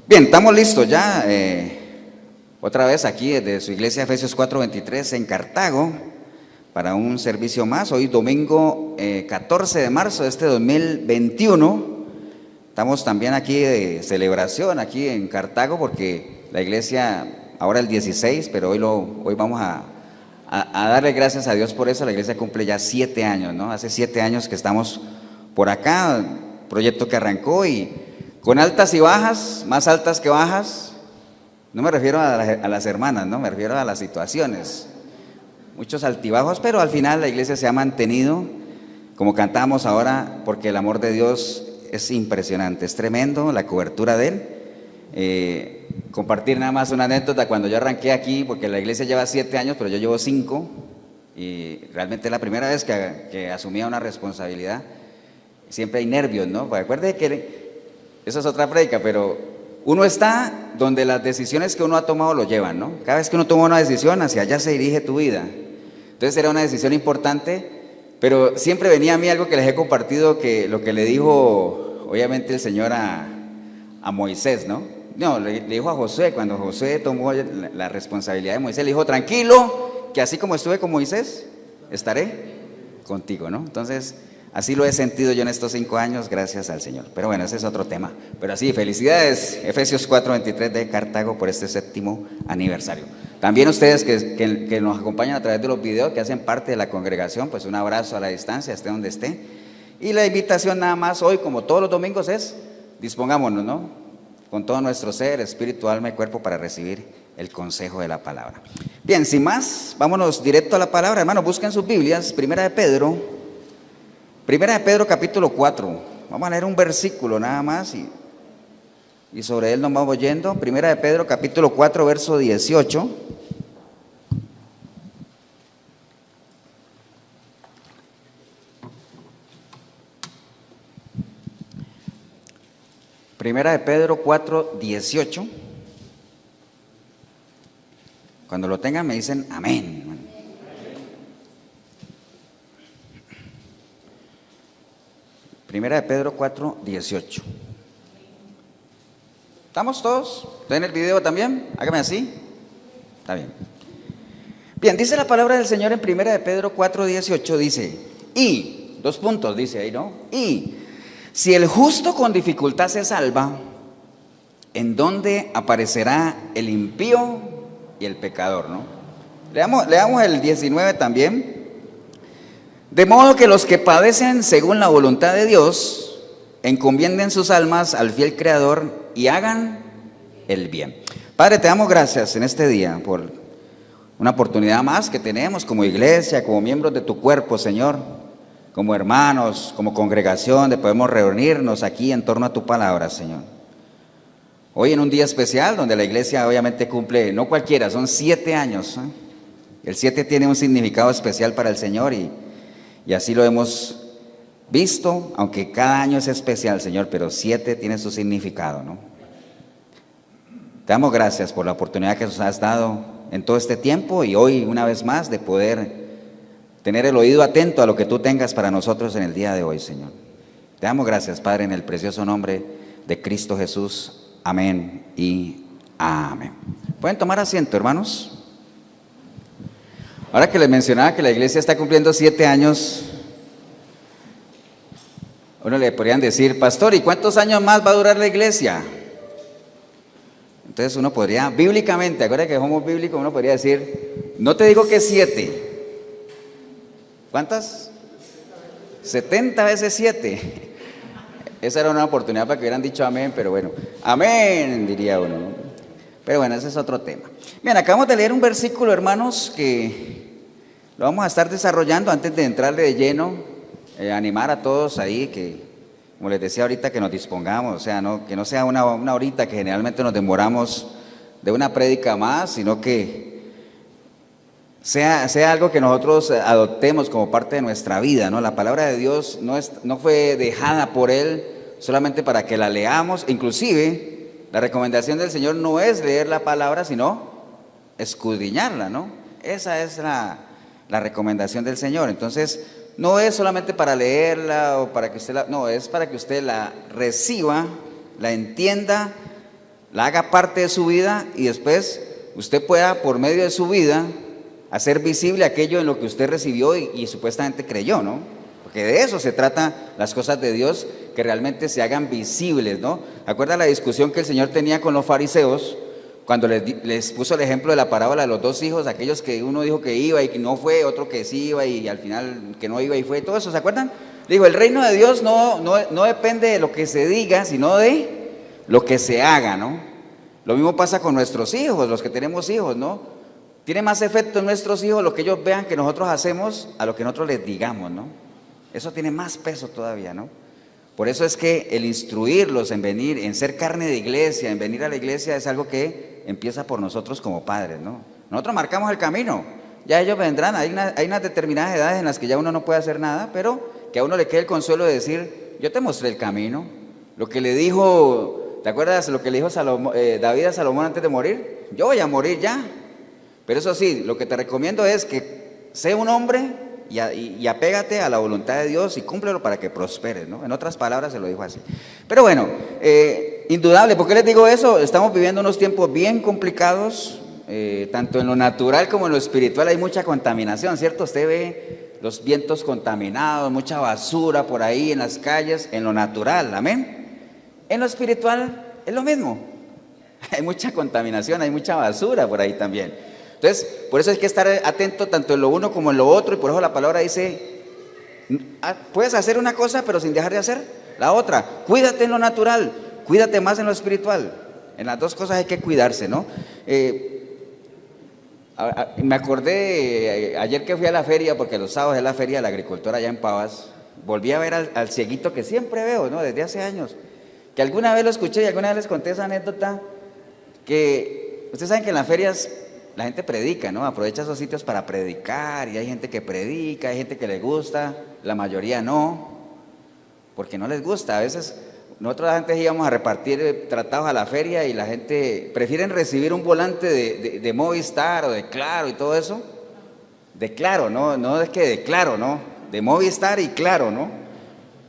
Bien, estamos listos ya, otra vez aquí desde su iglesia Efesios 4:23 en Cartago, para un servicio más. Hoy domingo 14 de marzo de este 2021. Estamos también aquí de celebración aquí en Cartago, porque la iglesia, ahora el 16, pero hoy vamos a darle gracias a Dios por eso. La iglesia cumple ya 7 años, ¿no? Hace 7 años que estamos por acá, proyecto que arrancó y con altas y bajas, más altas que bajas. No me refiero a las hermanas, no, me refiero a las situaciones. Muchos altibajos, pero al final la iglesia se ha mantenido, como cantamos ahora, porque el amor de Dios es impresionante, es tremendo, la cobertura de Él. Compartir nada más una anécdota: cuando yo arranqué aquí, porque la iglesia lleva 7 años, pero yo llevo 5, y realmente es la primera vez que asumía una responsabilidad. Siempre hay nervios, ¿no? Pues acuérdate que eso es otra prédica, pero uno está donde las decisiones que uno ha tomado lo llevan, ¿no? Cada vez que uno toma una decisión, hacia allá se dirige tu vida. Entonces era una decisión importante, pero siempre venía a mí algo que les he compartido, que lo que le dijo obviamente el Señor a Moisés, ¿no? No, le dijo a Josué, cuando Josué tomó la responsabilidad de Moisés, le dijo: tranquilo, que así como estuve con Moisés, estaré contigo, ¿no? Entonces, así lo he sentido yo en estos 5 años, gracias al Señor. Pero bueno, ese es otro tema. Pero así, felicidades, Efesios 4:23 de Cartago, por este 7º aniversario. También ustedes que nos acompañan a través de los videos, que hacen parte de la congregación, pues un abrazo a la distancia, esté donde esté. Y la invitación nada más hoy, como todos los domingos, es: dispongámonos, ¿no? Con todo nuestro ser, espíritu, alma y cuerpo, para recibir el consejo de la palabra. Bien, sin más, vámonos directo a la palabra. Hermanos, busquen sus Biblias, Primera de Pedro capítulo 4. Vamos a leer un versículo nada más y sobre él nos vamos yendo. Primera de Pedro capítulo 4, verso 18. Primera de Pedro 4, 18. Cuando lo tengan me dicen amén. Primera de Pedro 4, 18. ¿Estamos todos? ¿Ven el video también? Hágame así. Está bien. Bien, dice la palabra del Señor en Primera de Pedro 4, 18, dice: y, 2 puntos dice ahí, ¿no? Y, si el justo con dificultad se salva, ¿en dónde aparecerá el impío y el pecador, no? Leamos el 19 también. De modo que los que padecen según la voluntad de Dios encomienden sus almas al fiel Creador y hagan el bien. Padre, te damos gracias en este día por una oportunidad más que tenemos como iglesia, como miembros de tu cuerpo, Señor, como hermanos, como congregación, de poder reunirnos aquí en torno a tu palabra, Señor. Hoy en un día especial donde la iglesia obviamente cumple, no cualquiera, son 7 años, ¿eh? El 7 tiene un significado especial para el Señor y así lo hemos visto, aunque cada año es especial, Señor, pero 7 tiene su significado, ¿no? Te damos gracias por la oportunidad que nos has dado en todo este tiempo y hoy una vez más de poder tener el oído atento a lo que tú tengas para nosotros en el día de hoy, Señor. Te damos gracias, Padre, en el precioso nombre de Cristo Jesús. Amén y amén. ¿Pueden tomar asiento, hermanos? Ahora que les mencionaba que la iglesia está cumpliendo 7 años, uno le podrían decir: pastor, ¿y cuántos años más va a durar la iglesia? Entonces uno podría, bíblicamente, acuérdate que somos bíblicos, uno podría decir: no te digo que 7. ¿Cuántas? 70 veces 7. Esa era una oportunidad para que hubieran dicho amén, pero bueno, amén, diría uno, ¿no? Pero bueno, ese es otro tema. Bien, acabamos de leer un versículo, hermanos, que lo vamos a estar desarrollando antes de entrarle de lleno. Animar a todos ahí que, como les decía ahorita, que nos dispongamos, o sea, que no sea una horita que generalmente nos demoramos de una prédica más, sino que sea algo que nosotros adoptemos como parte de nuestra vida, ¿no? La palabra de Dios no fue dejada por Él solamente para que la leamos. Inclusive la recomendación del Señor no es leer la palabra, sino escudriñarla, ¿no? Esa es la recomendación del Señor. Entonces, no es solamente para leerla o para que usted no, es para que usted la reciba, la entienda la haga parte de su vida y después usted pueda, por medio de su vida, hacer visible aquello en lo que usted recibió y supuestamente creyó, ¿no? Porque de eso se trata las cosas de Dios, que realmente se hagan visibles, ¿no? ¿Acuerda la discusión que el Señor tenía con los fariseos cuando les puso el ejemplo de la parábola de los dos hijos, aquellos que uno dijo que iba y que no fue, otro que sí iba y al final que no iba y fue, todo eso, ¿se acuerdan? Digo, el reino de Dios no depende de lo que se diga, sino de lo que se haga, ¿no? Lo mismo pasa con nuestros hijos, los que tenemos hijos, ¿no? Tiene más efecto en nuestros hijos lo que ellos vean que nosotros hacemos a lo que nosotros les digamos, ¿no? Eso tiene más peso todavía, ¿no? Por eso es que el instruirlos en venir, en ser carne de iglesia, en venir a la iglesia, es algo que empieza por nosotros como padres, ¿no? Nosotros marcamos el camino, ya ellos vendrán, hay unas determinadas edades en las que ya uno no puede hacer nada, pero que a uno le quede el consuelo de decir, yo te mostré el camino. Lo que le dijo, ¿te acuerdas lo que le dijo David a Salomón antes de morir? Yo voy a morir ya, pero eso sí, lo que te recomiendo es que sé un hombre y apégate a la voluntad de Dios y cúmplelo para que prosperes, ¿no? En otras palabras se lo dijo así. Pero bueno, indudable, ¿por qué les digo eso? Estamos viviendo unos tiempos bien complicados, tanto en lo natural como en lo espiritual hay mucha contaminación, ¿cierto? Usted ve los vientos contaminados, mucha basura por ahí en las calles, en lo natural, amén. En lo espiritual es lo mismo, hay mucha contaminación, hay mucha basura por ahí también. Entonces, por eso hay que estar atento tanto en lo uno como en lo otro, y por eso la palabra dice, puedes hacer una cosa pero sin dejar de hacer la otra. Cuídate en lo natural, cuídate más en lo espiritual. En las dos cosas hay que cuidarse, ¿no? Me acordé ayer que fui a la feria, porque los sábados es la feria de la agricultora allá en Pavas, volví a ver al cieguito que siempre veo, ¿no? Desde hace años, que alguna vez lo escuché y alguna vez les conté esa anécdota, que ustedes saben que en las ferias la gente predica, ¿no? Aprovecha esos sitios para predicar, y hay gente que predica, hay gente que le gusta, la mayoría no, porque no les gusta. A veces nosotros antes íbamos a repartir tratados a la feria y la gente prefieren recibir un volante de Movistar o de Claro y todo eso, de Claro, no es que de Claro, ¿no? De Movistar y Claro, ¿no?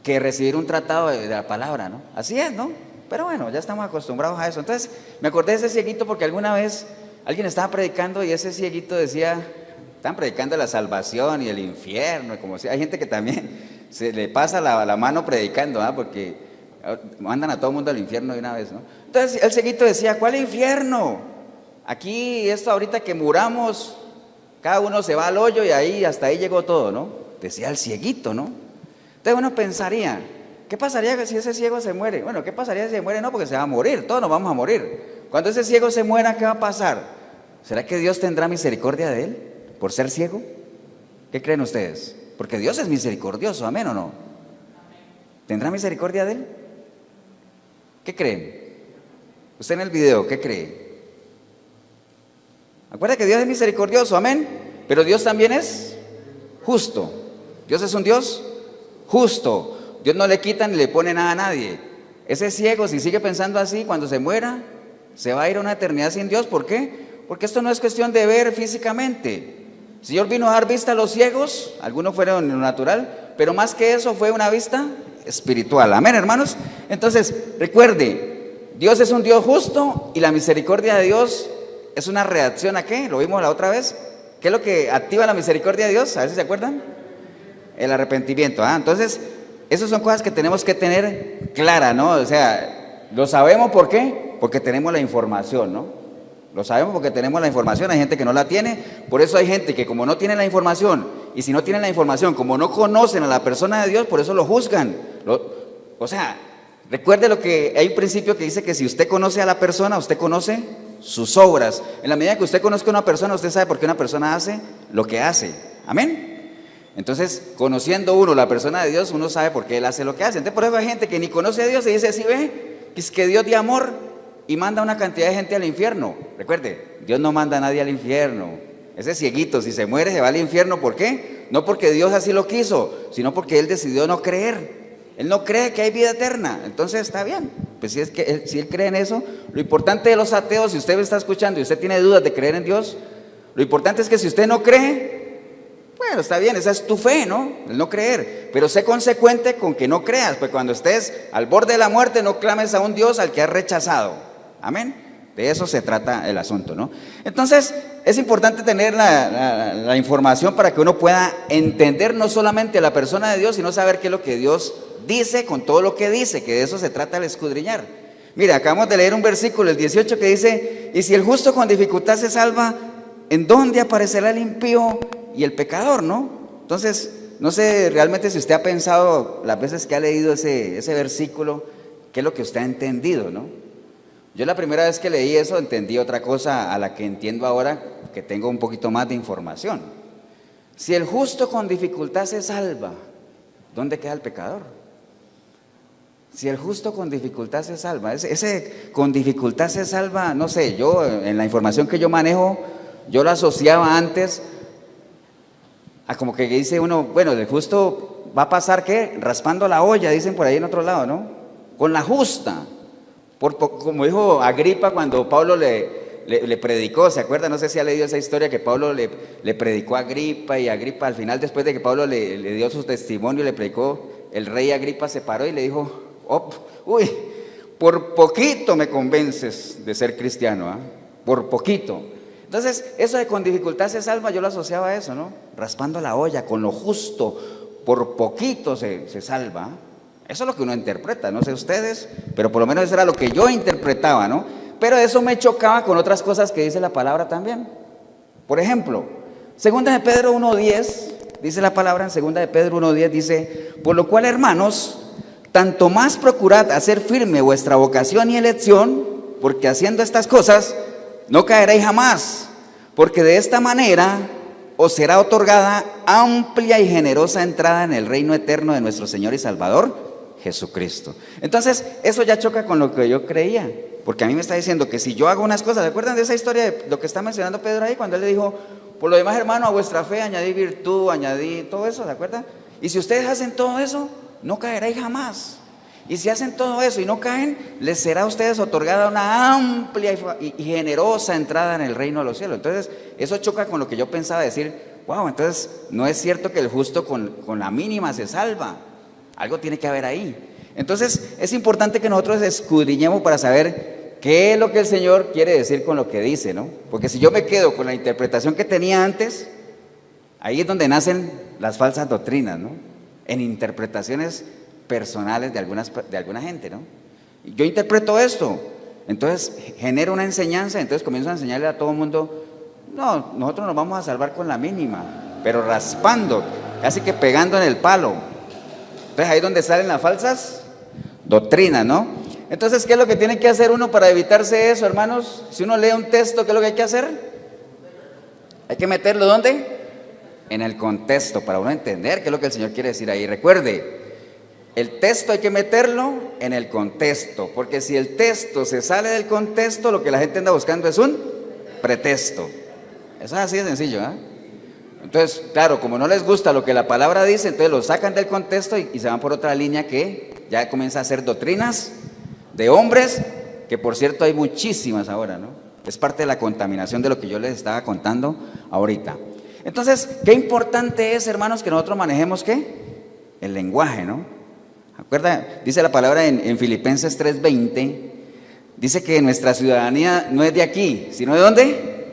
Que recibir un tratado de la palabra, ¿no? Así es, ¿no? Pero bueno, ya estamos acostumbrados a eso. Entonces me acordé de ese cieguito porque alguna vez alguien estaba predicando y ese cieguito decía, están predicando la salvación y el infierno, como si hay gente que también se le pasa la mano predicando, ¿ah? Porque mandan a todo el mundo al infierno de una vez, ¿no? Entonces el cieguito decía, ¿cuál infierno? Aquí esto ahorita que muramos, cada uno se va al hoyo y ahí hasta ahí llegó todo, ¿no? Decía el cieguito, ¿no? Entonces uno pensaría, ¿qué pasaría si ese ciego se muere? Bueno, ¿qué pasaría si se muere? No, porque se va a morir, todos nos vamos a morir. Cuando ese ciego se muera, ¿qué va a pasar? ¿Será que Dios tendrá misericordia de él por ser ciego? ¿Qué creen ustedes? Porque Dios es misericordioso, ¿amén o no? ¿Tendrá misericordia de él? ¿Qué creen? Usted en el video, ¿qué cree? Acuerda que Dios es misericordioso, amén, pero Dios también es justo. Dios es un Dios justo. Dios no le quita ni le pone nada a nadie. Ese ciego, si sigue pensando así, cuando se muera, se va a ir a una eternidad sin Dios. ¿Por qué? Porque esto no es cuestión de ver físicamente. El Señor vino a dar vista a los ciegos, algunos fueron en lo natural, pero más que eso fue una vista espiritual. Amén, hermanos. Entonces, recuerde, Dios es un Dios justo y la misericordia de Dios es una reacción ¿a qué? Lo vimos la otra vez. ¿Qué es lo que activa la misericordia de Dios? A ver si se acuerdan. El arrepentimiento. Entonces, esas son cosas que tenemos que tener clara, ¿no? O sea, lo sabemos ¿por qué? Porque tenemos la información, ¿no? Lo sabemos porque tenemos la información, hay gente que no la tiene, por eso hay gente que como no tiene la información, y si no tienen la información, como no conocen a la persona de Dios, por eso lo juzgan. O sea, recuerde lo que hay un principio que dice que si usted conoce a la persona, usted conoce sus obras. En la medida que usted conozca a una persona, usted sabe por qué una persona hace lo que hace. Amén. Entonces, conociendo uno la persona de Dios, uno sabe por qué él hace lo que hace. Entonces, por eso hay gente que ni conoce a Dios y dice así, ve, es que Dios de amor y manda una cantidad de gente al infierno. Recuerde, Dios no manda a nadie al infierno. Ese cieguito, si se muere, se va al infierno. ¿Por qué? No porque Dios así lo quiso, sino porque él decidió no creer. Él no cree que hay vida eterna. Entonces está bien. Pues si él cree en eso, lo importante de los ateos, si usted me está escuchando y usted tiene dudas de creer en Dios, lo importante es que si usted no cree, bueno, está bien, esa es tu fe, ¿no? El no creer. Pero sé consecuente con que no creas, pues cuando estés al borde de la muerte, no clames a un Dios al que has rechazado. Amén. De eso se trata el asunto, ¿no? Entonces, es importante tener la información para que uno pueda entender no solamente a la persona de Dios, sino saber qué es lo que Dios dice con todo lo que dice, que de eso se trata el escudriñar. Mira, acabamos de leer un versículo, el 18, que dice: y si el justo con dificultad se salva, ¿en dónde aparecerá el impío y el pecador, no? Entonces, no sé realmente si usted ha pensado las veces que ha leído ese versículo, qué es lo que usted ha entendido, ¿no? Yo la primera vez que leí eso entendí otra cosa a la que entiendo ahora, que tengo un poquito más de información. Si el justo con dificultad se salva, ¿dónde queda el pecador? Si el justo con dificultad se salva, ese con dificultad se salva, no sé, yo en la información que yo manejo, yo lo asociaba antes a como que dice uno, bueno, el justo va a pasar, ¿qué? Raspando la olla, dicen por ahí en otro lado, ¿no? Con la justa. Como dijo Agripa cuando Pablo le predicó, ¿se acuerda? No sé si ha leído esa historia que Pablo le predicó a Agripa, y Agripa al final, después de que Pablo le dio su testimonio, le predicó, el rey Agripa se paró y le dijo: uy, por poquito me convences de ser cristiano, ¿eh? Por poquito. Entonces, eso de con dificultad se salva, yo lo asociaba a eso, ¿no? Raspando la olla, con lo justo, por poquito se salva. Eso es lo que uno interpreta, no sé ustedes, pero por lo menos eso era lo que yo interpretaba, ¿no? Pero eso me chocaba con otras cosas que dice la palabra también. Por ejemplo, segunda de Pedro 1:10, dice la palabra en segunda de Pedro 1:10, dice: por lo cual, hermanos, tanto más procurad hacer firme vuestra vocación y elección, porque haciendo estas cosas no caeréis jamás, porque de esta manera os será otorgada amplia y generosa entrada en el reino eterno de nuestro Señor y Salvador Jesucristo. Entonces, eso ya choca con lo que yo creía, porque a mí me está diciendo que si yo hago unas cosas, ¿se acuerdan de esa historia de lo que está mencionando Pedro ahí? Cuando él le dijo: por lo demás, hermano, a vuestra fe añadí virtud, añadí todo eso, ¿se acuerdan? Y si ustedes hacen todo eso, no caeréis jamás. Y si hacen todo eso y no caen, les será a ustedes otorgada una amplia y generosa entrada en el reino de los cielos. Entonces, eso choca con lo que yo pensaba, decir: wow, entonces no es cierto que el justo con la mínima se salva. Algo tiene que haber ahí. Entonces, es importante que nosotros escudriñemos para saber qué es lo que el Señor quiere decir con lo que dice, ¿no? Porque si yo me quedo con la interpretación que tenía antes, ahí es donde nacen las falsas doctrinas, ¿no? En interpretaciones personales de alguna gente, ¿no? Yo interpreto esto, entonces genero una enseñanza, entonces comienzo a enseñarle a todo el mundo: no, nosotros nos vamos a salvar con la mínima, pero raspando, casi que pegando en el palo. Entonces ahí es donde salen las falsas doctrinas, ¿no? Entonces, ¿qué es lo que tiene que hacer uno para evitarse eso, hermanos? Si uno lee un texto, ¿qué es lo que hay que hacer? Hay que meterlo, ¿dónde? En el contexto, para uno entender qué es lo que el Señor quiere decir ahí. Recuerde, el texto hay que meterlo en el contexto, porque si el texto se sale del contexto, lo que la gente anda buscando es un pretexto. Eso es así de sencillo, ¿eh? Entonces, claro, como no les gusta lo que la palabra dice, entonces lo sacan del contexto y se van por otra línea que ya comienza a ser doctrinas de hombres, que por cierto hay muchísimas ahora, ¿no? Es parte de la contaminación de lo que yo les estaba contando ahorita. Entonces, qué importante es, hermanos, que nosotros manejemos, ¿qué? El lenguaje, ¿no? ¿Acuerda? Dice la palabra en Filipenses 3:20, dice que nuestra ciudadanía no es de aquí, sino ¿de dónde?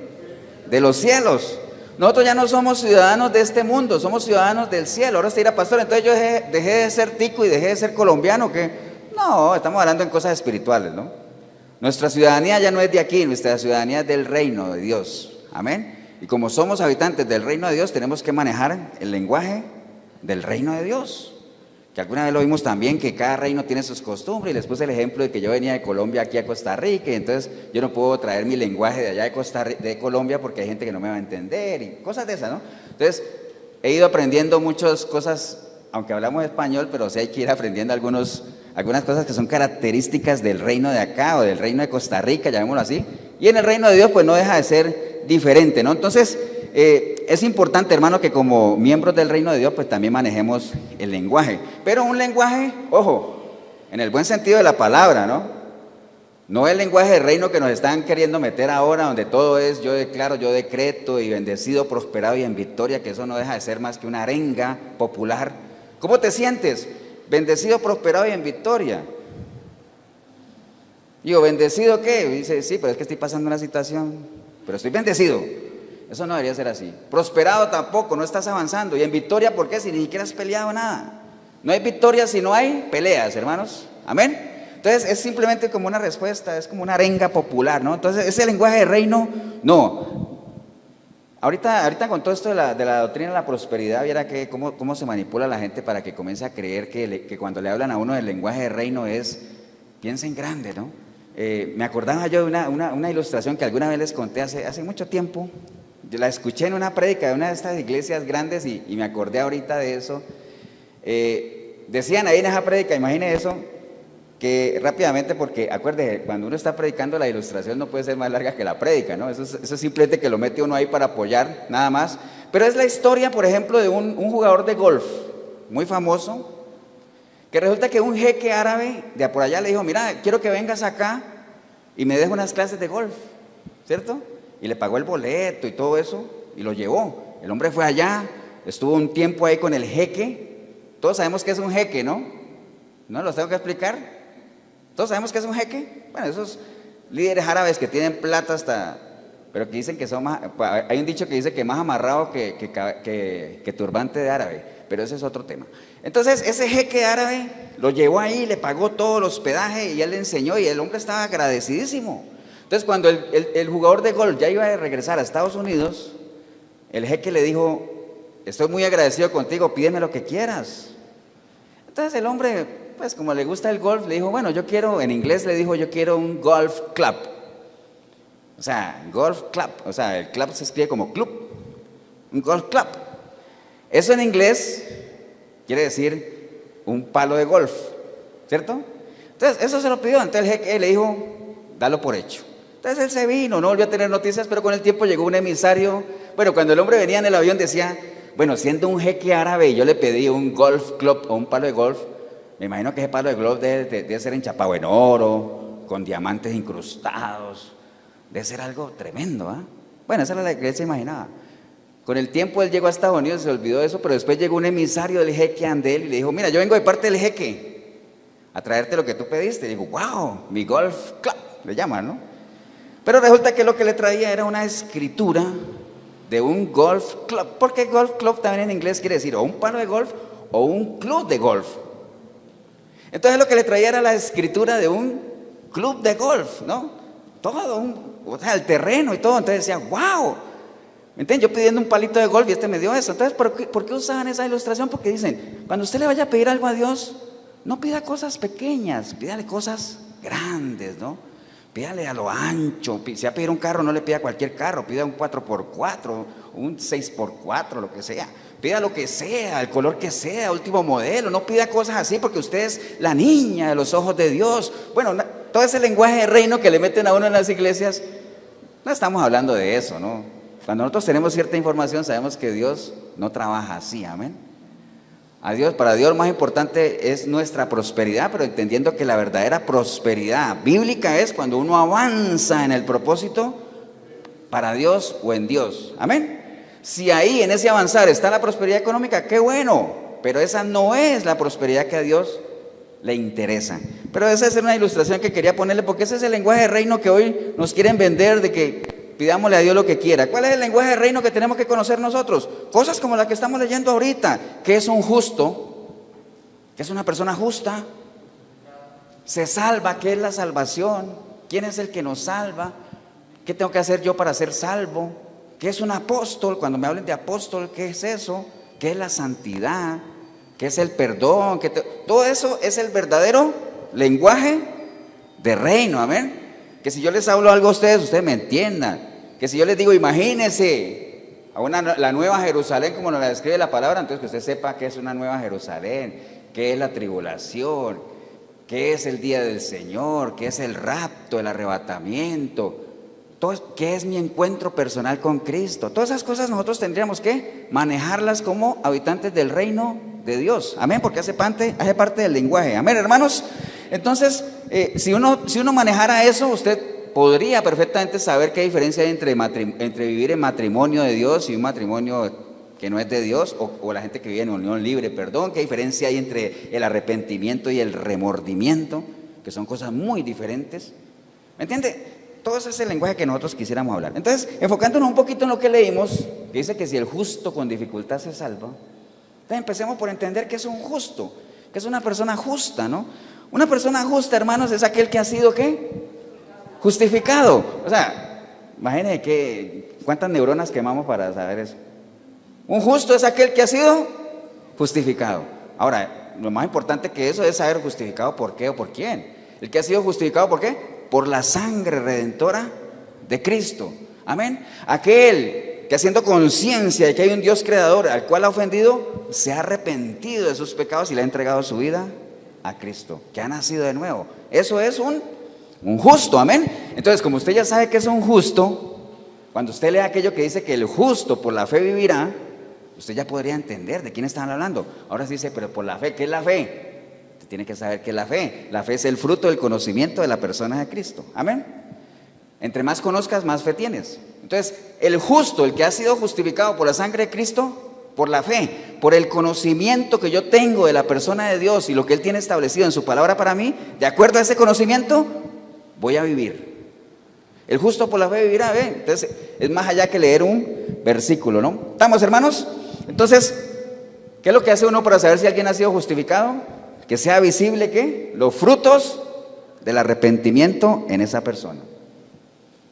De los cielos. Nosotros ya no somos ciudadanos de este mundo, somos ciudadanos del cielo. Ahora usted dirá: pastor, entonces yo dejé de ser tico y dejé de ser colombiano, ¿qué? No, estamos hablando en cosas espirituales, ¿no? Nuestra ciudadanía ya no es de aquí, nuestra ciudadanía es del reino de Dios. Amén. Y como somos habitantes del reino de Dios, tenemos que manejar el lenguaje del reino de Dios. Que alguna vez lo vimos también, que cada reino tiene sus costumbres, y les puse el ejemplo de que yo venía de Colombia aquí a Costa Rica, y entonces yo no puedo traer mi lenguaje de allá de Colombia porque hay gente que no me va a entender, y cosas de esas, ¿no? Entonces, he ido aprendiendo muchas cosas, aunque hablamos español, pero sí hay que ir aprendiendo algunas cosas que son características del reino de acá, o del reino de Costa Rica, llamémoslo así, y en el reino de Dios pues no deja de ser diferente, ¿no? Entonces, es importante, hermano, que como miembros del reino de Dios pues también manejemos el lenguaje, pero un lenguaje, ojo, en el buen sentido de la palabra, ¿no? No el lenguaje del reino que nos están queriendo meter ahora, donde todo es yo declaro, yo decreto, y bendecido, prosperado y en victoria, que eso no deja de ser más que una arenga popular. ¿Cómo te sientes? Bendecido, prosperado y en victoria. Digo, ¿bendecido qué? Dice, sí, pero es que estoy pasando una situación, pero estoy bendecido. Eso no debería ser así. Prosperado tampoco, no estás avanzando. Y en victoria, ¿por qué? Si ni siquiera has peleado nada. No hay victoria si no hay peleas, hermanos. Amén. Entonces es simplemente como una respuesta, es como una arenga popular, ¿no? Entonces ese lenguaje de reino, no. Ahorita con todo esto de la doctrina de la prosperidad, viera que cómo se manipula la gente para que comience a creer que cuando le hablan a uno del lenguaje de reino es, piensa en grande, ¿no? Me acordaba yo de una ilustración que alguna vez les conté hace mucho tiempo. Yo la escuché en una prédica de una de estas iglesias grandes y me acordé ahorita de eso. Decían ahí en esa prédica, imagine eso, que rápidamente, porque acuérdese, cuando uno está predicando, la ilustración no puede ser más larga que la prédica, ¿no? Eso es simplemente que lo mete uno ahí para apoyar, nada más. Pero es la historia, por ejemplo, de un jugador de golf muy famoso, que resulta que un jeque árabe de por allá le dijo, mira, quiero que vengas acá y me des unas clases de golf, ¿cierto? Y le pagó el boleto y todo eso, y lo llevó. El hombre fue allá, estuvo un tiempo ahí con el jeque. Todos sabemos que es un jeque, ¿no? ¿No los tengo que explicar? ¿Todos sabemos que es un jeque? Bueno, esos líderes árabes que tienen plata hasta, pero que dicen que son más, hay un dicho que dice que más amarrado que turbante de árabe, pero ese es otro tema. Entonces ese jeque árabe lo llevó ahí, le pagó todo el hospedaje y él le enseñó y el hombre estaba agradecidísimo. Entonces cuando el jugador de golf ya iba a regresar a Estados Unidos, el jeque le dijo, estoy muy agradecido contigo, pídeme lo que quieras. Entonces el hombre, pues como le gusta el golf, le dijo, bueno, yo quiero, en inglés le dijo, yo quiero un golf club. O sea, golf club, o sea, el club se escribe como club, un golf club. Eso en inglés quiere decir un palo de golf, ¿cierto? Entonces eso se lo pidió, entonces el jeque le dijo, dalo por hecho. Entonces él se vino, no volvió a tener noticias, pero con el tiempo llegó un emisario. Bueno, cuando el hombre venía en el avión decía, bueno, siendo un jeque árabe y yo le pedí un golf club o un palo de golf, me imagino que ese palo de golf debe ser enchapado en oro, con diamantes incrustados, debe ser algo tremendo, ¿ah? Bueno, esa era la que él se imaginaba. Con el tiempo él llegó a Estados Unidos, se olvidó de eso, pero después llegó un emisario del jeque ante él y le dijo, mira, yo vengo de parte del jeque a traerte lo que tú pediste. Y digo, wow, mi golf club, le llaman, ¿no? Pero resulta que lo que le traía era una escritura de un golf club, porque golf club también en inglés quiere decir o un palo de golf o un club de golf. Entonces lo que le traía era la escritura de un club de golf, ¿no? Todo, o sea, el terreno y todo. Entonces decía, wow, ¿me entienden? Yo pidiendo un palito de golf y este me dio eso. Entonces, ¿por qué usaban esa ilustración? Porque dicen, cuando usted le vaya a pedir algo a Dios, no pida cosas pequeñas, pídale cosas grandes, ¿no? Pídale a lo ancho. Si va a pedir un carro, no le pida cualquier carro, pida un 4x4, un 6x4, lo que sea. Pida lo que sea, el color que sea, último modelo. No pida cosas así porque usted es la niña de los ojos de Dios. Bueno, todo ese lenguaje de reino que le meten a uno en las iglesias, no estamos hablando de eso, ¿no? Cuando nosotros tenemos cierta información, sabemos que Dios no trabaja así, amén. Para Dios lo más importante es nuestra prosperidad, pero entendiendo que la verdadera prosperidad bíblica es cuando uno avanza en el propósito para Dios o en Dios, amén. Si ahí en ese avanzar está la prosperidad económica, qué bueno, pero esa no es la prosperidad que a Dios le interesa. Pero esa es una ilustración que quería ponerle, porque ese es el lenguaje de reino que hoy nos quieren vender, de que pidámosle a Dios lo que quiera. ¿Cuál es el lenguaje de reino que tenemos que conocer nosotros? Cosas como las que estamos leyendo ahorita. ¿Qué es un justo? ¿Qué es una persona justa? ¿Se salva? ¿Qué es la salvación? ¿Quién es el que nos salva? ¿Qué tengo que hacer yo para ser salvo? ¿Qué es un apóstol? Cuando me hablen de apóstol, ¿qué es eso? ¿Qué es la santidad? ¿Qué es el perdón? Todo eso es el verdadero lenguaje de reino, amén. Que si yo les hablo algo a ustedes me entiendan. Que si yo les digo, imagínense la nueva Jerusalén, como nos la describe la palabra, entonces que usted sepa qué es una nueva Jerusalén, qué es la tribulación, qué es el día del Señor, qué es el rapto, el arrebatamiento, qué es mi encuentro personal con Cristo. Todas esas cosas nosotros tendríamos que manejarlas como habitantes del reino de Dios, amén, porque hace parte del lenguaje, amén, hermanos. Entonces, si uno manejara eso, usted podría perfectamente saber qué diferencia hay entre vivir en matrimonio de Dios y un matrimonio que no es de Dios, o la gente que vive en unión libre, perdón, qué diferencia hay entre el arrepentimiento y el remordimiento, que son cosas muy diferentes. ¿Me entiende? Todo ese es el lenguaje que nosotros quisiéramos hablar. Entonces, enfocándonos un poquito en lo que leímos, que dice que si el justo con dificultad se salva, entonces empecemos por entender que es un justo, que es una persona justa, ¿no? Una persona justa, hermanos, es aquel que ha sido, ¿qué? Justificado. O sea, imagínense cuántas neuronas quemamos para saber eso. Un justo es aquel que ha sido justificado. Ahora, lo más importante que eso es saber justificado por qué o por quién. El que ha sido justificado, ¿por qué? Por la sangre redentora de Cristo. Amén. Aquel que haciendo conciencia de que hay un Dios creador al cual ha ofendido, se ha arrepentido de sus pecados y le ha entregado su vida a Cristo, que ha nacido de nuevo. Eso es un justo, amén. Entonces, como usted ya sabe que es un justo, cuando usted lea aquello que dice que el justo por la fe vivirá, usted ya podría entender de quién están hablando. Ahora sí dice, pero por la fe, ¿qué es la fe? Usted tiene que saber qué es la fe. La fe es el fruto del conocimiento de la persona de Cristo, amén. Entre más conozcas, más fe tienes. Entonces, el justo, el que ha sido justificado por la sangre de Cristo, por la fe, por el conocimiento que yo tengo de la persona de Dios y lo que Él tiene establecido en su palabra para mí, de acuerdo a ese conocimiento, voy a vivir. El justo por la fe vivirá, ¿ve? Entonces, es más allá que leer un versículo, ¿no? ¿Estamos, hermanos? Entonces, ¿qué es lo que hace uno para saber si alguien ha sido justificado? Que sea visible, ¿qué? Los frutos del arrepentimiento en esa persona.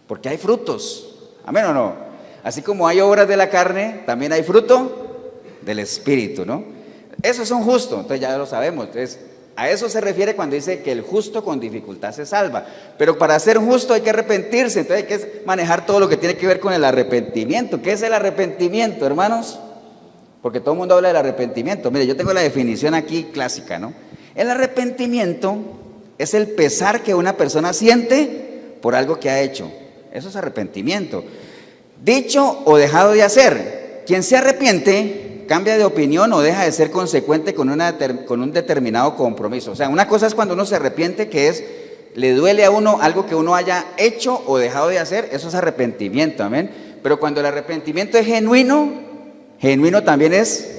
Porque hay frutos, ¿amén o no? Así como hay obras de la carne, también hay fruto del Espíritu, ¿no? Eso es un justo, entonces ya lo sabemos. Entonces, a eso se refiere cuando dice que el justo con dificultad se salva. Pero para ser justo hay que arrepentirse, entonces hay que manejar todo lo que tiene que ver con el arrepentimiento. ¿Qué es el arrepentimiento, hermanos? Porque todo el mundo habla del arrepentimiento. Mire, yo tengo la definición aquí clásica, ¿no? El arrepentimiento es el pesar que una persona siente por algo que ha hecho. Eso es arrepentimiento. Dicho o dejado de hacer. Quien se arrepiente cambia de opinión o deja de ser consecuente con un determinado compromiso. O sea, una cosa es cuando uno se arrepiente, que es, le duele a uno algo que uno haya hecho o dejado de hacer, eso es arrepentimiento, amén. Pero cuando el arrepentimiento es genuino, genuino también es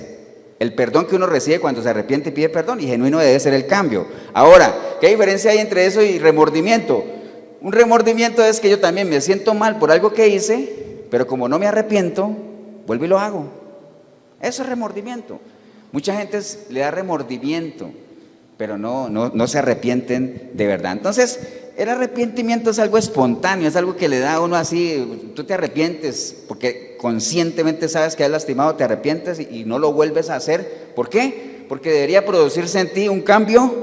el perdón que uno recibe cuando se arrepiente y pide perdón, y genuino debe ser el cambio. Ahora, ¿qué diferencia hay entre eso y remordimiento? Un remordimiento es que yo también me siento mal por algo que hice, pero como no me arrepiento, vuelvo y lo hago. Eso es remordimiento. Mucha gente le da remordimiento, pero no se arrepienten de verdad. Entonces, el arrepentimiento es algo espontáneo, es algo que le da a uno así. Tú te arrepientes porque conscientemente sabes que has lastimado, te arrepientes y no lo vuelves a hacer. ¿Por qué? Porque debería producirse en ti un cambio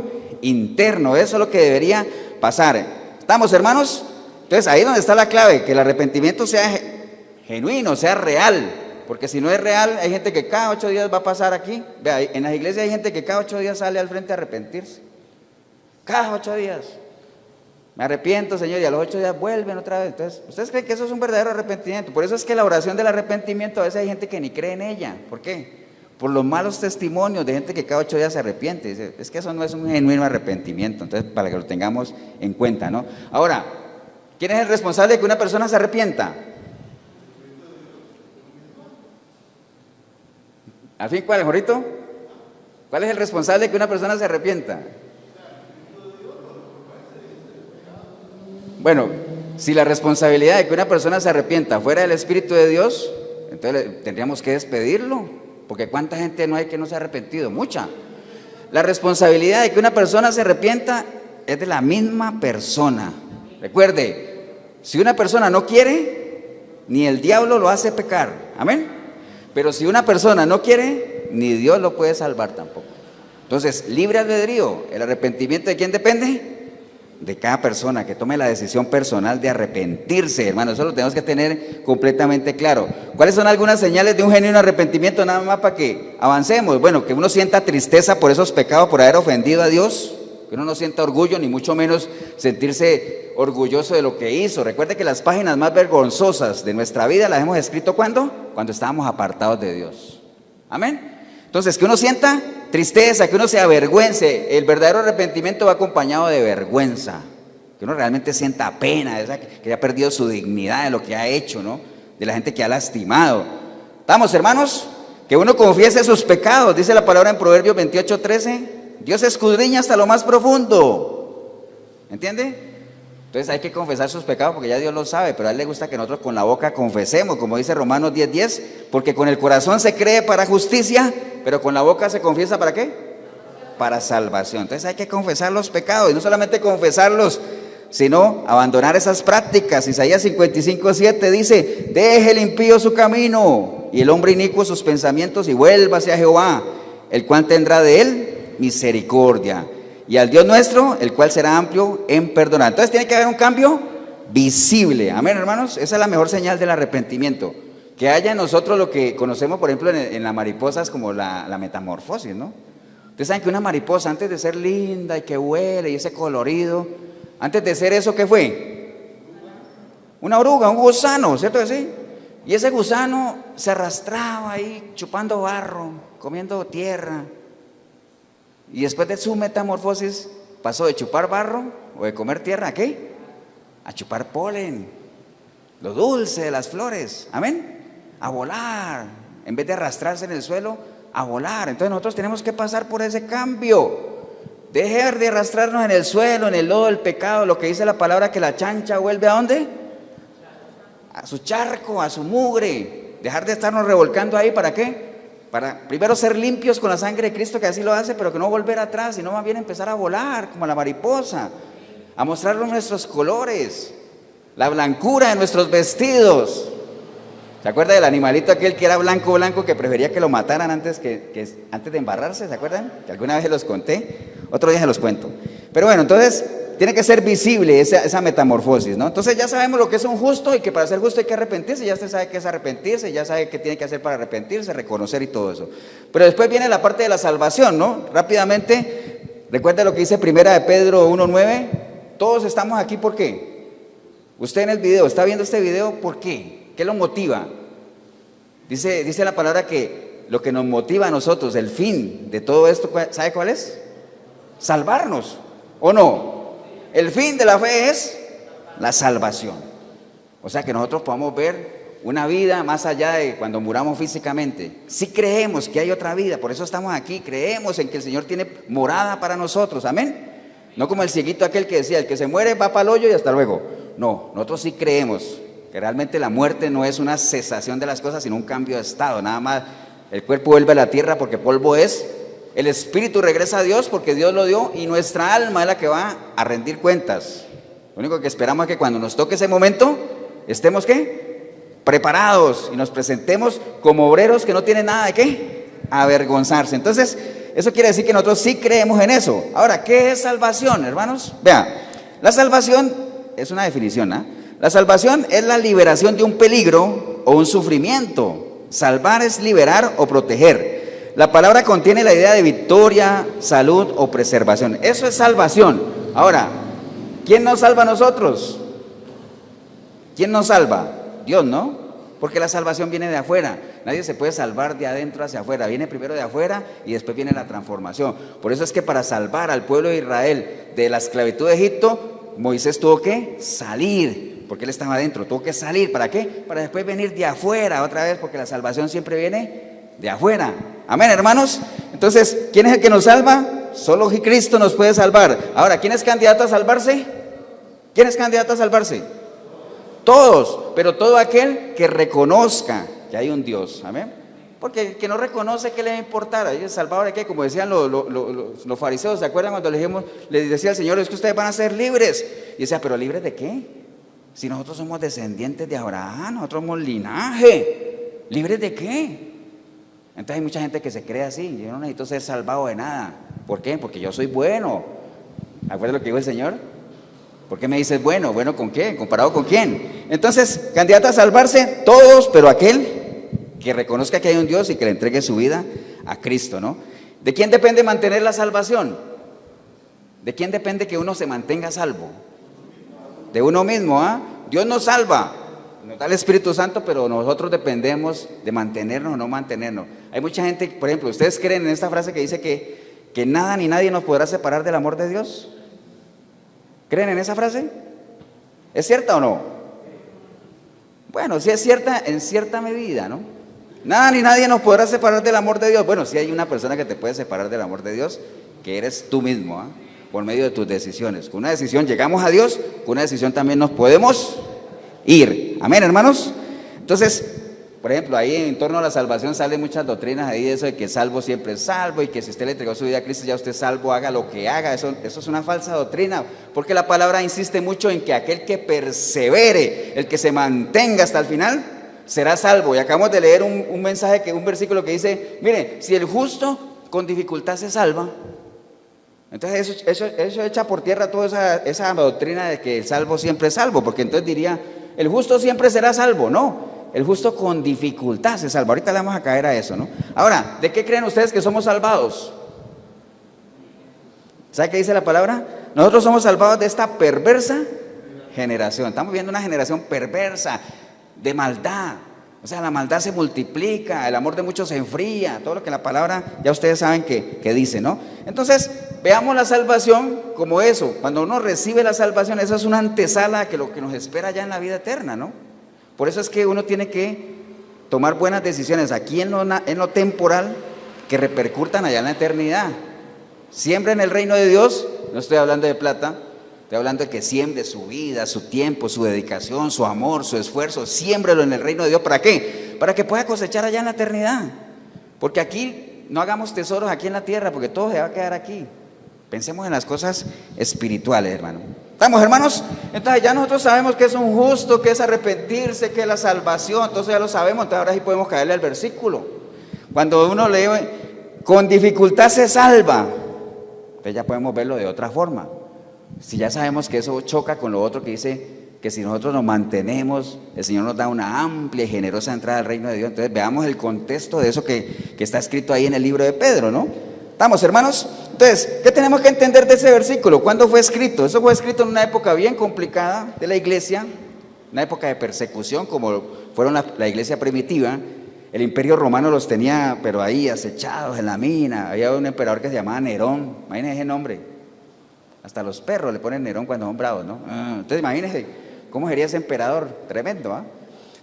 interno. Eso es lo que debería pasar. ¿Estamos, hermanos? Entonces, ahí es donde está la clave, que el arrepentimiento sea genuino, sea real. Porque si no es real, hay gente que cada 8 días va a pasar aquí. Vea, en las iglesias hay gente que cada 8 días sale al frente a arrepentirse. Cada 8 días. Me arrepiento, Señor, y a los 8 días vuelven otra vez. Entonces, ¿ustedes creen que eso es un verdadero arrepentimiento? Por eso es que la oración del arrepentimiento, a veces hay gente que ni cree en ella. ¿Por qué? Por los malos testimonios de gente que cada 8 días se arrepiente. Dice, es que eso no es un genuino arrepentimiento. Entonces, para que lo tengamos en cuenta, ¿no? Ahora, ¿quién es el responsable de que una persona se arrepienta? ¿Al fin cuál, Jorito? ¿Cuál es el responsable de que una persona se arrepienta? Bueno, si la responsabilidad de que una persona se arrepienta fuera del Espíritu de Dios, entonces tendríamos que despedirlo, porque ¿cuánta gente no hay que no se ha arrepentido? Mucha. La responsabilidad de que una persona se arrepienta es de la misma persona. Recuerde, si una persona no quiere, ni el diablo lo hace pecar, amén. Pero si una persona no quiere, ni Dios lo puede salvar tampoco. Entonces, libre albedrío, ¿el arrepentimiento de quién depende? De cada persona que tome la decisión personal de arrepentirse, hermano. Eso lo tenemos que tener completamente claro. ¿Cuáles son algunas señales de un genuino arrepentimiento? Nada más para que avancemos. Bueno, que uno sienta tristeza por esos pecados, por haber ofendido a Dios. Que uno no sienta orgullo, ni mucho menos sentirse orgulloso de lo que hizo. Recuerde que las páginas más vergonzosas de nuestra vida las hemos escrito ¿cuándo? Cuando estábamos apartados de Dios. Amén. Entonces, que uno sienta tristeza, que uno se avergüence. El verdadero arrepentimiento va acompañado de vergüenza. Que uno realmente sienta pena, que ha perdido su dignidad de lo que ha hecho, ¿no? De la gente que ha lastimado. ¿Estamos, hermanos? Que uno confiese sus pecados. Dice la palabra en Proverbios 28:13. Dios escudriña hasta lo más profundo. ¿Entiende? Entonces hay que confesar sus pecados porque ya Dios lo sabe, pero a Él le gusta que nosotros con la boca confesemos, como dice Romanos 10:10, porque con el corazón se cree para justicia, pero con la boca se confiesa ¿para qué? Para salvación. Entonces hay que confesar los pecados, y no solamente confesarlos, sino abandonar esas prácticas. Isaías 55:7 dice: deje el impío su camino y el hombre inicuo sus pensamientos y vuélvase a Jehová, el cual tendrá de él misericordia, y al Dios nuestro, el cual será amplio en perdonar. Entonces tiene que haber un cambio visible. Amén, hermanos. Esa es la mejor señal del arrepentimiento, que haya en nosotros lo que conocemos, por ejemplo, en las mariposas, como la metamorfosis, ¿no? Ustedes saben que una mariposa, antes de ser linda y que huele y ese colorido, antes de ser eso, ¿qué fue? Una oruga, un gusano, ¿cierto que sí? Y ese gusano se arrastraba ahí chupando barro, comiendo tierra. Y después de su metamorfosis pasó de chupar barro o de comer tierra, ¿a qué? A chupar polen, lo dulce de las flores, amén, a volar, en vez de arrastrarse en el suelo, a volar. Entonces nosotros tenemos que pasar por ese cambio, dejar de arrastrarnos en el suelo, en el lodo del pecado, lo que dice la palabra, que la chancha vuelve ¿a dónde? A su charco, a su mugre, dejar de estarnos revolcando ahí, ¿para qué? Para primero ser limpios con la sangre de Cristo, que así lo hace, pero que no volver atrás, sino más bien empezar a volar como la mariposa, a mostrarnos nuestros colores, la blancura de nuestros vestidos. ¿Se acuerda del animalito aquel que era blanco, blanco, que prefería que lo mataran antes de embarrarse? ¿Se acuerdan? Que alguna vez se los conté, otro día se los cuento. Pero bueno, entonces tiene que ser visible esa metamorfosis, ¿no? Entonces ya sabemos lo que es un justo, y que para ser justo hay que arrepentirse. Ya usted sabe qué es arrepentirse, ya sabe qué tiene que hacer para arrepentirse, reconocer y todo eso. Pero después viene la parte de la salvación, ¿no? Rápidamente, recuerda lo que dice Primera de Pedro 1:9. Todos estamos aquí, ¿por qué? Usted en el video, está viendo este video, ¿por qué? ¿Qué lo motiva? Dice la palabra que lo que nos motiva a nosotros, el fin de todo esto, ¿sabe cuál es? Salvarnos, ¿o no? El fin de la fe es la salvación. O sea, que nosotros podamos ver una vida más allá de cuando muramos físicamente. Sí creemos que hay otra vida, por eso estamos aquí, creemos en que el Señor tiene morada para nosotros, amén. No como el cieguito aquel que decía: el que se muere va para el hoyo y hasta luego. No, nosotros sí creemos que realmente la muerte no es una cesación de las cosas, sino un cambio de estado. Nada más el cuerpo vuelve a la tierra porque polvo es, el espíritu regresa a Dios porque Dios lo dio, y nuestra alma es la que va a rendir cuentas. Lo único que esperamos es que cuando nos toque ese momento estemos ¿qué? Preparados, y nos presentemos como obreros que no tienen nada de qué avergonzarse. Entonces eso quiere decir que nosotros sí creemos en eso. Ahora, ¿qué es salvación, hermanos? Vean, la salvación es una definición, ¿ah? La salvación es la liberación de un peligro o un sufrimiento. Salvar es liberar o proteger. La palabra contiene la idea de victoria, salud o preservación. Eso es salvación. Ahora, ¿quién nos salva a nosotros? ¿Quién nos salva? Dios, ¿no? Porque la salvación viene de afuera. Nadie se puede salvar de adentro hacia afuera. Viene primero de afuera y después viene la transformación. Por eso es que para salvar al pueblo de Israel de la esclavitud de Egipto, Moisés tuvo que salir, porque él estaba adentro, tuvo que salir. ¿Para qué? Para después venir de afuera otra vez, porque la salvación siempre viene de afuera. Amén, hermanos. Entonces, ¿quién es el que nos salva? Solo Cristo nos puede salvar. Ahora, ¿quién es candidato a salvarse? ¿Quién es candidato a salvarse? Todos, pero todo aquel que reconozca que hay un Dios. Amén. Porque el que no reconoce, ¿qué le va a importar? Ahí el Salvador, ¿de qué? Como decían los fariseos, ¿se acuerdan cuando les decía al Señor: es que ustedes van a ser libres? Y decía: ¿pero libres de qué? Si nosotros somos descendientes de Abraham, nosotros somos linaje. ¿Libres de qué? Entonces hay mucha gente que se cree así: yo no necesito ser salvado de nada. ¿Por qué? Porque yo soy bueno. ¿Acuerdas lo que dijo el Señor? ¿Por qué me dices bueno? ¿Bueno con qué? ¿Comparado con quién? Entonces, candidato a salvarse, todos, pero aquel que reconozca que hay un Dios y que le entregue su vida a Cristo, ¿no? ¿De quién depende mantener la salvación? ¿De quién depende que uno se mantenga salvo? De uno mismo, ¿ah? Dios nos salva, nos da el Espíritu Santo, pero nosotros dependemos de mantenernos o no mantenernos. Hay mucha gente, por ejemplo, ¿ustedes creen en esta frase que dice que nada ni nadie nos podrá separar del amor de Dios? ¿Creen en esa frase? ¿Es cierta o no? Bueno, sí es cierta en cierta medida, ¿no? Nada ni nadie nos podrá separar del amor de Dios. Bueno, sí hay una persona que te puede separar del amor de Dios, que eres tú mismo, ¿ah? por medio de tus decisiones. Con una decisión llegamos a Dios, con una decisión también nos podemos ir. Amén, hermanos. Entonces, por ejemplo, ahí en torno a la salvación salen muchas doctrinas ahí de eso de que salvo siempre es salvo y que si usted le entregó su vida a Cristo ya usted es salvo, haga lo que haga. Eso es una falsa doctrina, porque la palabra insiste mucho en que aquel que persevere, el que se mantenga hasta el final, será salvo. Y acabamos de leer un mensaje, un versículo que dice, mire, si el justo con dificultad se salva, entonces eso echa por tierra toda esa doctrina de que el salvo siempre es salvo, porque entonces diría, el justo siempre será salvo. No, el justo con dificultad se salva. Ahorita le vamos a caer a eso, ¿no? Ahora, ¿de qué creen ustedes que somos salvados? ¿Sabe qué dice la palabra? Nosotros somos salvados de esta perversa generación. Estamos viendo una generación perversa, de maldad. O sea, la maldad se multiplica, el amor de muchos se enfría, todo lo que la palabra, ya ustedes saben que dice, ¿no? Entonces, veamos la salvación como eso. Cuando uno recibe la salvación, eso es una antesala a lo que nos espera ya en la vida eterna, ¿no? Por eso es que uno tiene que tomar buenas decisiones aquí en lo temporal que repercutan allá en la eternidad. Siembra en el reino de Dios, no estoy hablando de plata, estoy hablando de que siembre su vida, su tiempo, su dedicación, su amor, su esfuerzo, siémbrelo en el reino de Dios. ¿Para qué? Para que pueda cosechar allá en la eternidad. Porque aquí no hagamos tesoros aquí en la tierra, porque todo se va a quedar aquí. Pensemos en las cosas espirituales, hermano. ¿Estamos, hermanos? Entonces ya nosotros sabemos que es un justo, que es arrepentirse, que es la salvación. Entonces ya lo sabemos, entonces ahora sí podemos caerle al versículo. Cuando uno lee, con dificultad se salva, entonces ya podemos verlo de otra forma. Si ya sabemos que eso choca con lo otro que dice que si nosotros nos mantenemos, el Señor nos da una amplia y generosa entrada al reino de Dios. Entonces veamos el contexto de eso que está escrito ahí en el libro de Pedro, ¿no? ¿Estamos, hermanos? Entonces, ¿qué tenemos que entender de ese versículo? ¿Cuándo fue escrito? Eso fue escrito en una época bien complicada de la iglesia, una época de persecución como fueron la iglesia primitiva. El imperio romano los tenía, pero ahí acechados en la mina. Había un emperador que se llamaba Nerón, imagínense ese nombre. Hasta los perros le ponen Nerón cuando son bravos, ¿no? Entonces imagínense cómo sería ese emperador, tremendo, ¿ah?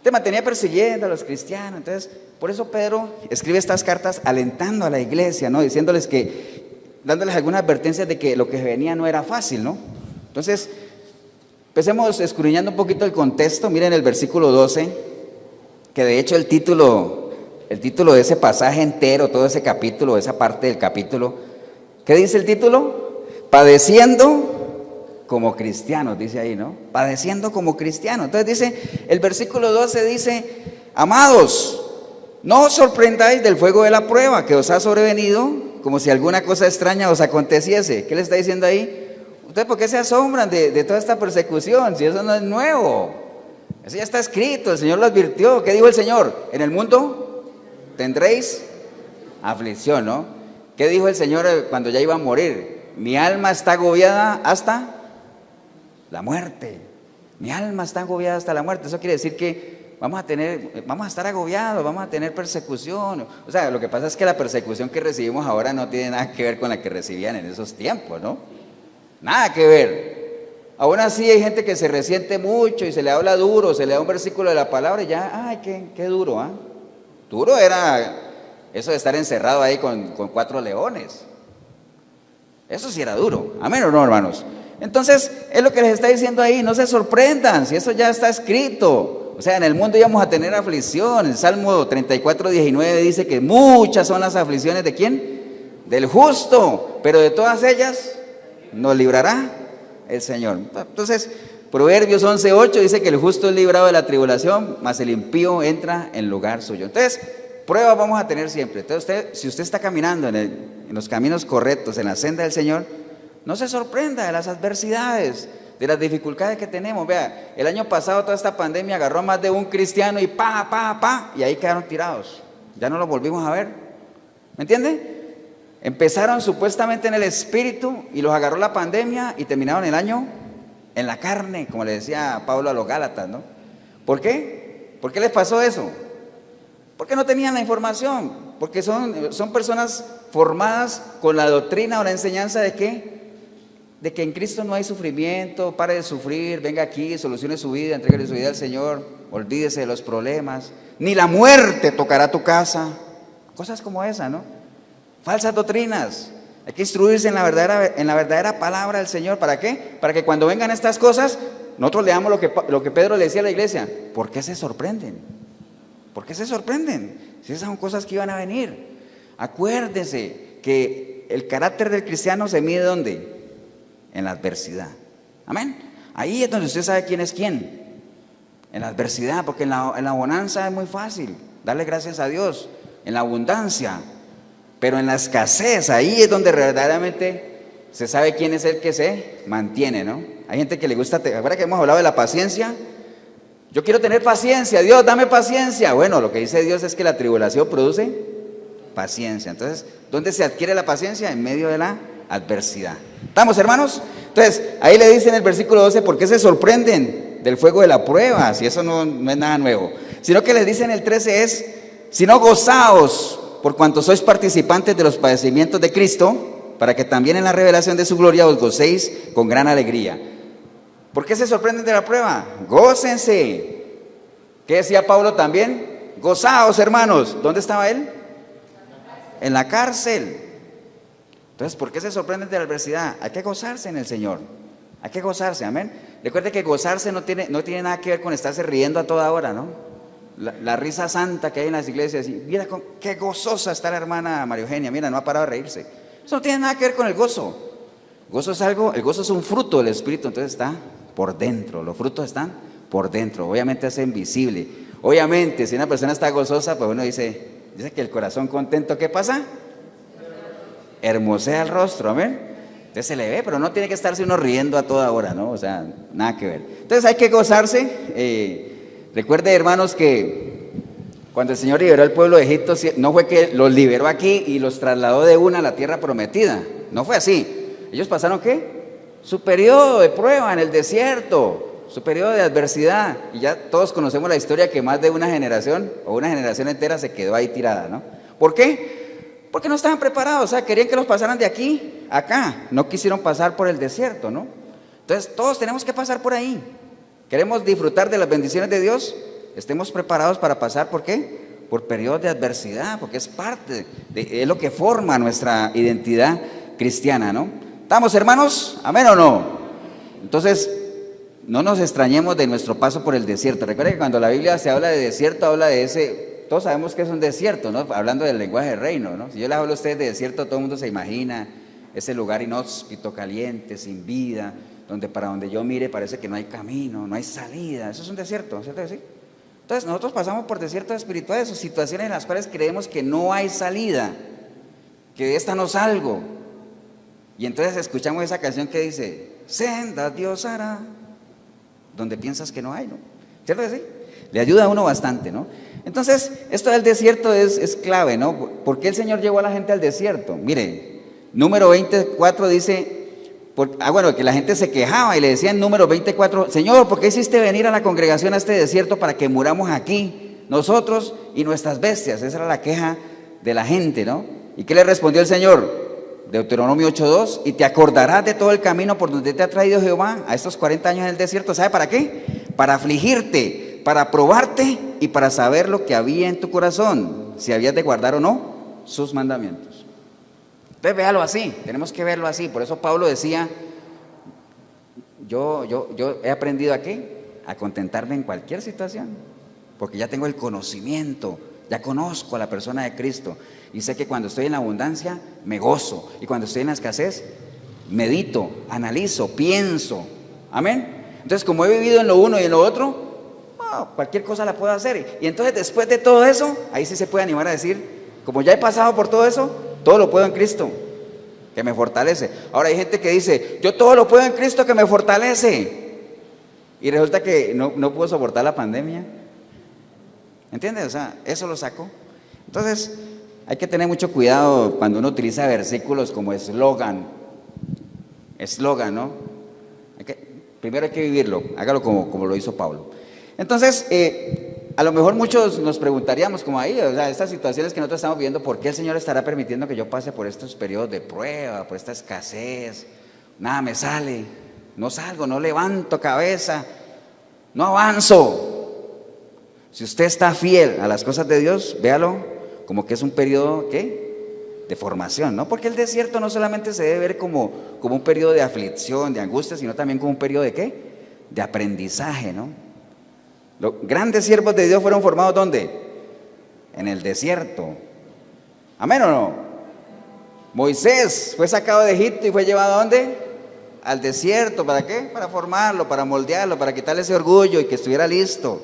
Te mantenía persiguiendo a los cristianos. Entonces, por eso Pedro escribe estas cartas alentando a la iglesia, ¿no? Diciéndoles dándoles algunas advertencias de que lo que venía no era fácil, ¿no? Entonces, empecemos escudriñando un poquito el contexto. Miren el versículo 12, que de hecho el título de ese pasaje entero, todo ese capítulo, esa parte del capítulo, ¿qué dice el título? Padeciendo como cristianos, dice ahí, ¿no? Padeciendo como cristianos. Entonces dice, el versículo 12 dice, amados, no os sorprendáis del fuego de la prueba que os ha sobrevenido, como si alguna cosa extraña os aconteciese. ¿Qué le está diciendo ahí? ¿Ustedes por qué se asombran de toda esta persecución? Si eso no es nuevo, eso ya está escrito, el Señor lo advirtió. ¿Qué dijo el Señor? En el mundo tendréis aflicción, ¿no? ¿Qué dijo el Señor cuando ya iba a morir? Mi alma está agobiada hasta la muerte. Mi alma está agobiada hasta la muerte. Eso quiere decir que vamos a estar agobiados, vamos a tener persecución. O sea, lo que pasa es que la persecución que recibimos ahora no tiene nada que ver con la que recibían en esos tiempos, ¿no? Nada que ver. Aún así hay gente que se resiente mucho y se le habla duro, se le da un versículo de la palabra y ya, ay, qué duro, ¿ah? Duro era eso de estar encerrado ahí con 4 leones. Eso sí era duro. Amén o no, hermanos. Entonces, es lo que les está diciendo ahí, no se sorprendan, si eso ya está escrito. O sea, en el mundo íbamos a tener aflicción. El Salmo 34:19 dice que muchas son las aflicciones ¿de quién? Del justo, pero de todas ellas nos librará el Señor. Entonces, Proverbios 11:8 dice que el justo es librado de la tribulación, mas el impío entra en lugar suyo. Entonces, pruebas vamos a tener siempre. Entonces, si usted está caminando en los caminos correctos, en la senda del Señor, no se sorprenda de las adversidades, de las dificultades que tenemos. Vea, el año pasado toda esta pandemia agarró a más de un cristiano y y ahí quedaron tirados. Ya no los volvimos a ver. ¿Me entiende? Empezaron supuestamente en el espíritu y los agarró la pandemia y terminaron el año en la carne, como le decía Pablo a los Gálatas, ¿no? ¿Por qué? ¿Por qué les pasó eso? Porque no tenían la información, porque son personas formadas con la doctrina o la enseñanza de ¿qué? De que en Cristo no hay sufrimiento, pare de sufrir, venga aquí, solucione su vida, entréguele su vida al Señor, olvídese de los problemas, ni la muerte tocará tu casa, cosas como esa, ¿no? Falsas doctrinas. Hay que instruirse en la verdadera palabra del Señor. ¿Para qué? Para que cuando vengan estas cosas, nosotros leamos lo que Pedro le decía a la iglesia. ¿Por qué se sorprenden? ¿Por qué se sorprenden? Si esas son cosas que iban a venir. Acuérdese que el carácter del cristiano se mide ¿dónde? En la adversidad. Amén. Ahí es donde usted sabe quién es quién. En la adversidad, porque en la bonanza es muy fácil darle gracias a Dios. En la abundancia. Pero en la escasez, ahí es donde verdaderamente se sabe quién es el que se mantiene, ¿no? Hay gente que le gusta, ¿recuerda que hemos hablado de la paciencia? Yo quiero tener paciencia, Dios, dame paciencia. Bueno, lo que dice Dios es que la tribulación produce paciencia. Entonces, ¿dónde se adquiere la paciencia? En medio de la adversidad. ¿Estamos, hermanos? Entonces, ahí le dice en el versículo 12, ¿por qué se sorprenden del fuego de la prueba? Si eso no es nada nuevo. Sino que les dice en el 13 es, sino gozaos por cuanto sois participantes de los padecimientos de Cristo, para que también en la revelación de su gloria os gocéis con gran alegría. ¿Por qué se sorprenden de la prueba? Gócense. ¿Qué decía Pablo también? Gozaos, hermanos. ¿Dónde estaba él? En la cárcel. Entonces, ¿por qué se sorprenden de la adversidad? Hay que gozarse en el Señor. Hay que gozarse, amén. Recuerde que gozarse no tiene nada que ver con estarse riendo a toda hora, ¿no? La risa santa que hay en las iglesias. Y mira qué gozosa está la hermana María Eugenia. Mira, no ha parado de reírse. Eso no tiene nada que ver con el gozo. El gozo es un fruto del Espíritu, entonces está por dentro. Los frutos están por dentro. Obviamente es invisible. Obviamente, si una persona está gozosa, pues uno dice que el corazón contento, ¿qué pasa? Hermosea el rostro, amén. Entonces se le ve, pero no tiene que estarse uno riendo a toda hora, ¿no? O sea, nada que ver. Entonces hay que gozarse. Recuerde, hermanos, que cuando el Señor liberó al pueblo de Egipto, no fue que los liberó aquí y los trasladó de una a la tierra prometida. No fue así. Ellos pasaron, ¿qué? Su periodo de prueba en el desierto, su periodo de adversidad. Y ya todos conocemos la historia que más de una generación o una generación entera se quedó ahí tirada, ¿no? ¿Por qué? Porque no estaban preparados, o sea, querían que los pasaran de aquí a acá. No quisieron pasar por el desierto, ¿no? Entonces todos tenemos que pasar por ahí. ¿Queremos disfrutar de las bendiciones de Dios? Estemos preparados para pasar, ¿por qué? Por periodos de adversidad, porque es parte, es lo que forma nuestra identidad cristiana, ¿no? ¿Estamos, hermanos? ¿Amén o no? Entonces, no nos extrañemos de nuestro paso por el desierto. Recuerden que cuando la Biblia se habla de desierto, habla de ese, todos sabemos que es un desierto, ¿no? Hablando del lenguaje del reino, ¿no? Si yo les hablo a ustedes de desierto, todo el mundo se imagina ese lugar inhóspito, caliente, sin vida, para donde yo mire parece que no hay camino, no hay salida. Eso es un desierto, ¿cierto que sí? Entonces nosotros pasamos por desiertos espirituales o situaciones en las cuales creemos que no hay salida, que de esta no salgo. Y entonces escuchamos esa canción que dice, senda Dios hará, donde piensas que no hay, ¿no? ¿Cierto que sí? Le ayuda a uno bastante, ¿no? Entonces, esto del desierto es clave, ¿no? ¿Por qué el Señor llevó a la gente al desierto? Mire, número 24 dice... que la gente se quejaba y le decía en número 24, Señor, ¿por qué hiciste venir a la congregación a este desierto para que muramos aquí, nosotros y nuestras bestias? Esa era la queja de la gente, ¿no? ¿Y qué le respondió el Señor? Deuteronomio 8:2, y te acordarás de todo el camino por donde te ha traído Jehová a estos 40 años en el desierto. ¿Sabe para qué? Para afligirte, para probarte y para saber lo que había en tu corazón, si habías de guardar o no sus mandamientos. Entonces véalo así, tenemos que verlo así. Por eso Pablo decía, yo he aprendido aquí a contentarme en cualquier situación, porque ya tengo el conocimiento, ya conozco a la persona de Cristo y sé que cuando estoy en la abundancia me gozo y cuando estoy en la escasez medito, analizo, pienso. Amén. Entonces, como he vivido en lo uno y en lo otro, cualquier cosa la puedo hacer. Y entonces después de todo eso, ahí sí se puede animar a decir, como ya he pasado por todo eso, todo lo puedo en Cristo, que me fortalece. Ahora hay gente que dice, yo todo lo puedo en Cristo que me fortalece. Y resulta que no pudo soportar la pandemia. ¿Entiendes? O sea, eso lo sacó. Entonces, hay que tener mucho cuidado cuando uno utiliza versículos como eslogan, ¿no? Primero hay que vivirlo, hágalo como lo hizo Pablo. Entonces, a lo mejor muchos nos preguntaríamos como ahí, o sea, estas situaciones que nosotros estamos viviendo, ¿por qué el Señor estará permitiendo que yo pase por estos periodos de prueba, por esta escasez? Nada me sale, no salgo, no levanto cabeza, no avanzo. Si usted está fiel a las cosas de Dios, véalo como que es un periodo, ¿qué? de formación, ¿no? Porque el desierto no solamente se debe ver como un periodo de aflicción, de angustia, sino también como un periodo de ¿qué? De aprendizaje, ¿no? Los grandes siervos de Dios fueron formados ¿dónde? En el desierto. ¿Amén o no? Moisés fue sacado de Egipto y fue llevado ¿a dónde? Al desierto. ¿Para qué? Para formarlo, para moldearlo, para quitarle ese orgullo y que estuviera listo.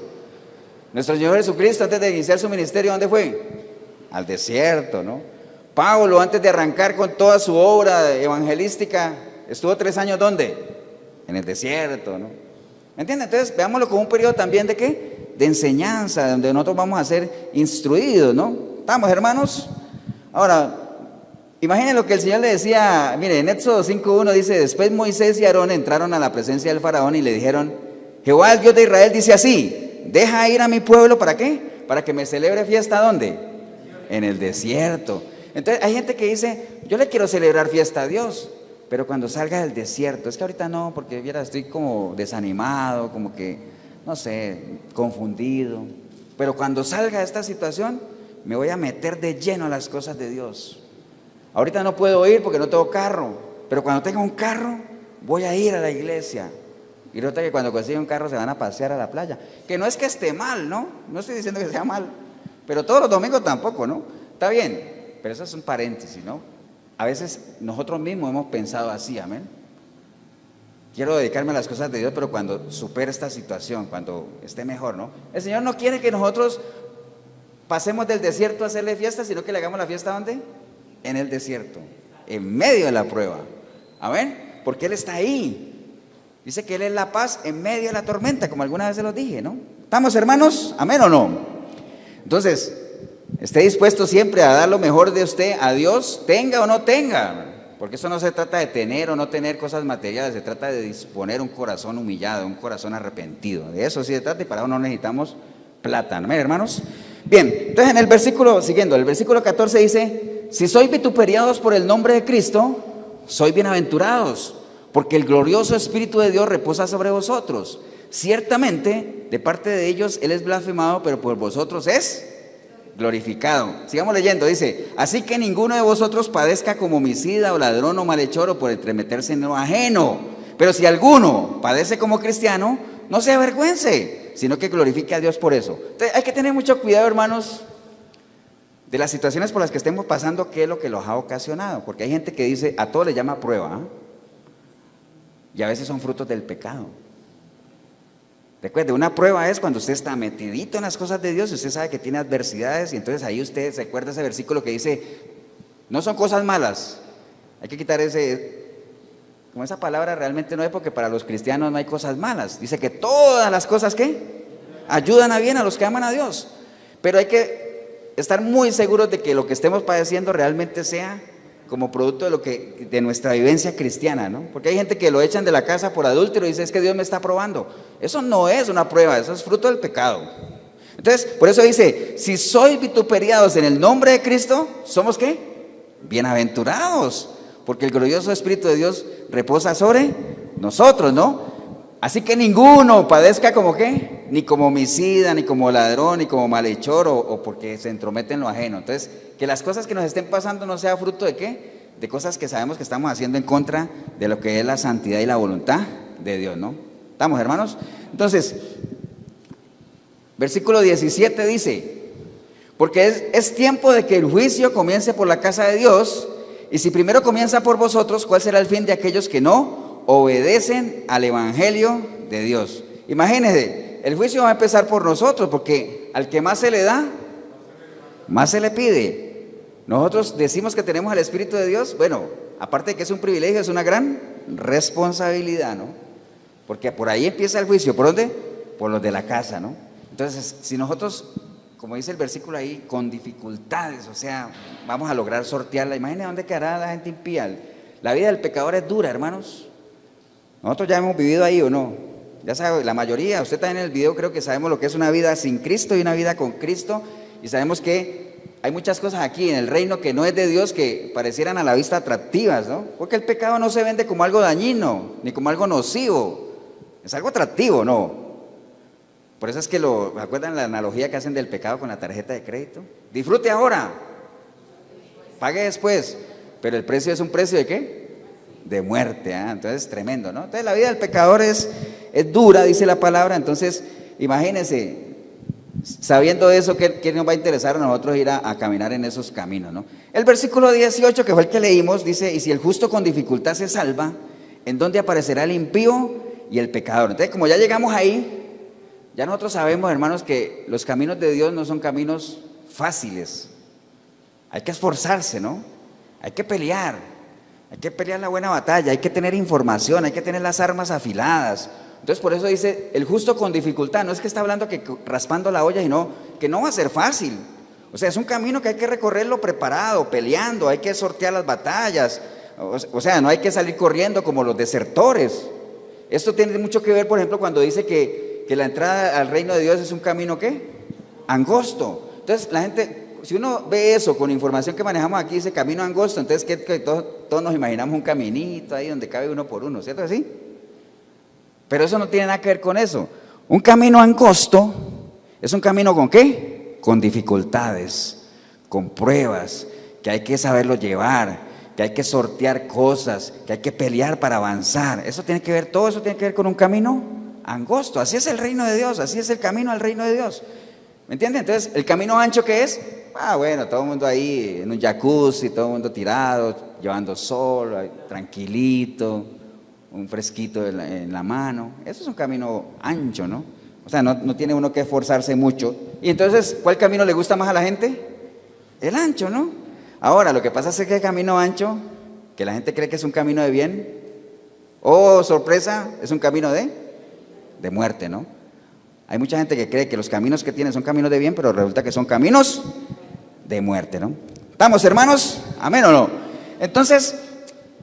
Nuestro Señor Jesucristo, antes de iniciar su ministerio, ¿dónde fue? Al desierto, ¿no? Pablo, antes de arrancar con toda su obra evangelística, estuvo 3 años ¿dónde? En el desierto, ¿no? ¿Me entienden? Entonces, veámoslo como un periodo también ¿de qué? De enseñanza, donde nosotros vamos a ser instruidos, ¿no? ¿Estamos, hermanos? Ahora, imaginen lo que el Señor le decía, mire, en Éxodo 5:1 dice, después Moisés y Aarón entraron a la presencia del faraón y le dijeron, Jehová, el Dios de Israel, dice así, deja ir a mi pueblo, ¿para qué? Para que me celebre fiesta, ¿dónde? En el desierto. Entonces hay gente que dice, yo le quiero celebrar fiesta a Dios, pero cuando salga del desierto, es que ahorita no, porque viera, estoy como desanimado, como que, no sé, confundido, pero cuando salga de esta situación, me voy a meter de lleno a las cosas de Dios. Ahorita no puedo ir porque no tengo carro, pero cuando tenga un carro, voy a ir a la iglesia. Y resulta que cuando consigan un carro se van a pasear a la playa, que no es que esté mal, ¿no? No estoy diciendo que sea mal, pero todos los domingos tampoco, ¿no? Está bien. Pero eso es un paréntesis, ¿no? A veces nosotros mismos hemos pensado así, amén. Quiero dedicarme a las cosas de Dios, pero cuando supere esta situación, cuando esté mejor, ¿no? El Señor no quiere que nosotros pasemos del desierto a hacerle fiesta, sino que le hagamos la fiesta ¿dónde? En el desierto, en medio de la prueba, amén. Porque Él está ahí. Dice que Él es la paz en medio de la tormenta, como alguna vez se los dije, ¿no? ¿Estamos, hermanos? ¿Amén o no? Entonces, esté dispuesto siempre a dar lo mejor de usted a Dios, tenga o no tenga, porque eso no se trata de tener o no tener cosas materiales, se trata de disponer un corazón humillado, un corazón arrepentido. De eso sí se trata y para eso no necesitamos plata, ¿no, hermanos? Bien, entonces en el versículo, siguiendo, el versículo 14 dice, si sois vituperiados por el nombre de Cristo, sois bienaventurados, porque el glorioso Espíritu de Dios reposa sobre vosotros. Ciertamente, de parte de ellos Él es blasfemado, pero por vosotros es glorificado. Sigamos leyendo, dice, así que ninguno de vosotros padezca como homicida o ladrón o malhechor o por entremeterse en lo ajeno. Pero si alguno padece como cristiano, no se avergüence, sino que glorifique a Dios por eso. Entonces, hay que tener mucho cuidado, hermanos, de las situaciones por las que estemos pasando, qué es lo que los ha ocasionado. Porque hay gente que dice, a todo le llama prueba, ¿eh? Y a veces son frutos del pecado. Recuerde, una prueba es cuando usted está metidito en las cosas de Dios y usted sabe que tiene adversidades y entonces ahí usted se acuerda ese versículo que dice, no son cosas malas, hay que quitar como esa palabra realmente no es, porque para los cristianos no hay cosas malas, dice que todas las cosas ¿qué? Ayudan a bien a los que aman a Dios, pero hay que estar muy seguros de que lo que estemos padeciendo realmente sea como producto de nuestra vivencia cristiana, ¿no? Porque hay gente que lo echan de la casa por adúltero y dice, es que Dios me está probando. Eso no es una prueba, eso es fruto del pecado. Entonces, por eso dice, si sois vituperiados en el nombre de Cristo, ¿somos qué? Bienaventurados, porque el glorioso Espíritu de Dios reposa sobre nosotros, ¿no? Así que ninguno padezca como qué, ni como homicida, ni como ladrón, ni como malhechor o porque se entromete en lo ajeno. Entonces, que las cosas que nos estén pasando no sea fruto de qué, de cosas que sabemos que estamos haciendo en contra de lo que es la santidad y la voluntad de Dios, ¿no? ¿Estamos, hermanos? Entonces, versículo 17 dice, porque es tiempo de que el juicio comience por la casa de Dios, y si primero comienza por vosotros, ¿cuál será el fin de aquellos que no obedecen al evangelio de Dios? Imagínense, el juicio va a empezar por nosotros, porque al que más se le da, más se le pide. Nosotros decimos que tenemos al Espíritu de Dios, bueno, aparte de que es un privilegio, es una gran responsabilidad, ¿no? Porque por ahí empieza el juicio. ¿Por dónde? Por los de la casa, ¿no? Entonces, si nosotros, como dice el versículo ahí, con dificultades, o sea, vamos a lograr sortearla, imagínense dónde quedará la gente impía. La vida del pecador es dura, hermanos. Nosotros ya hemos vivido ahí, ¿o no? Ya sabe, la mayoría, usted está en el video, creo que sabemos lo que es una vida sin Cristo y una vida con Cristo, y sabemos que hay muchas cosas aquí en el reino que no es de Dios, que parecieran a la vista atractivas, ¿no? Porque el pecado no se vende como algo dañino, ni como algo nocivo, es algo atractivo, ¿no? Por eso es que ¿acuerdan la analogía que hacen del pecado con la tarjeta de crédito? Disfrute ahora, pague después, pero el precio es un precio ¿de qué? De muerte, ¿ah? Entonces tremendo, ¿no? Entonces la vida del pecador es dura, dice la palabra. Entonces imagínense, sabiendo eso, ¿qué nos va a interesar a nosotros ir a caminar en esos caminos, ¿no? El versículo 18, que fue el que leímos, dice: y si el justo con dificultad se salva, ¿en dónde aparecerá el impío y el pecador? Entonces, como ya llegamos ahí, ya nosotros sabemos, hermanos, que los caminos de Dios no son caminos fáciles. Hay que esforzarse, ¿no? Hay que pelear la buena batalla, hay que tener información, hay que tener las armas afiladas. Entonces por eso dice, el justo con dificultad, no es que está hablando que raspando la olla, sino que no va a ser fácil. O sea, es un camino que hay que recorrerlo preparado, peleando, hay que sortear las batallas. O sea, no hay que salir corriendo como los desertores. Esto tiene mucho que ver, por ejemplo, cuando dice que la entrada al reino de Dios es un camino, ¿qué? Angosto. Entonces la gente, si uno ve eso con información que manejamos aquí, dice camino angosto, entonces que todos nos imaginamos un caminito ahí donde cabe uno por uno, ¿cierto que sí? Pero eso no tiene nada que ver con eso. Un camino angosto es un camino ¿con qué? Con dificultades, con pruebas, que hay que saberlo llevar, que hay que sortear cosas, que hay que pelear para avanzar. Eso tiene que ver, todo eso tiene que ver con un camino angosto. Así es el reino de Dios, así es el camino al reino de Dios. ¿Me entienden? Entonces, ¿el camino ancho qué es? Bueno, todo el mundo ahí en un jacuzzi, todo el mundo tirado, llevando sol, tranquilito, un fresquito en la mano. Eso es un camino ancho, ¿no? O sea, no tiene uno que esforzarse mucho. Y entonces, ¿cuál camino le gusta más a la gente? El ancho, ¿no? Ahora, lo que pasa es que el camino ancho, que la gente cree que es un camino de bien, oh, sorpresa, es un camino de muerte, ¿no? Hay mucha gente que cree que los caminos que tiene son caminos de bien, pero resulta que son caminos de muerte, ¿no? ¿Estamos, hermanos? ¿Amén o no? Entonces,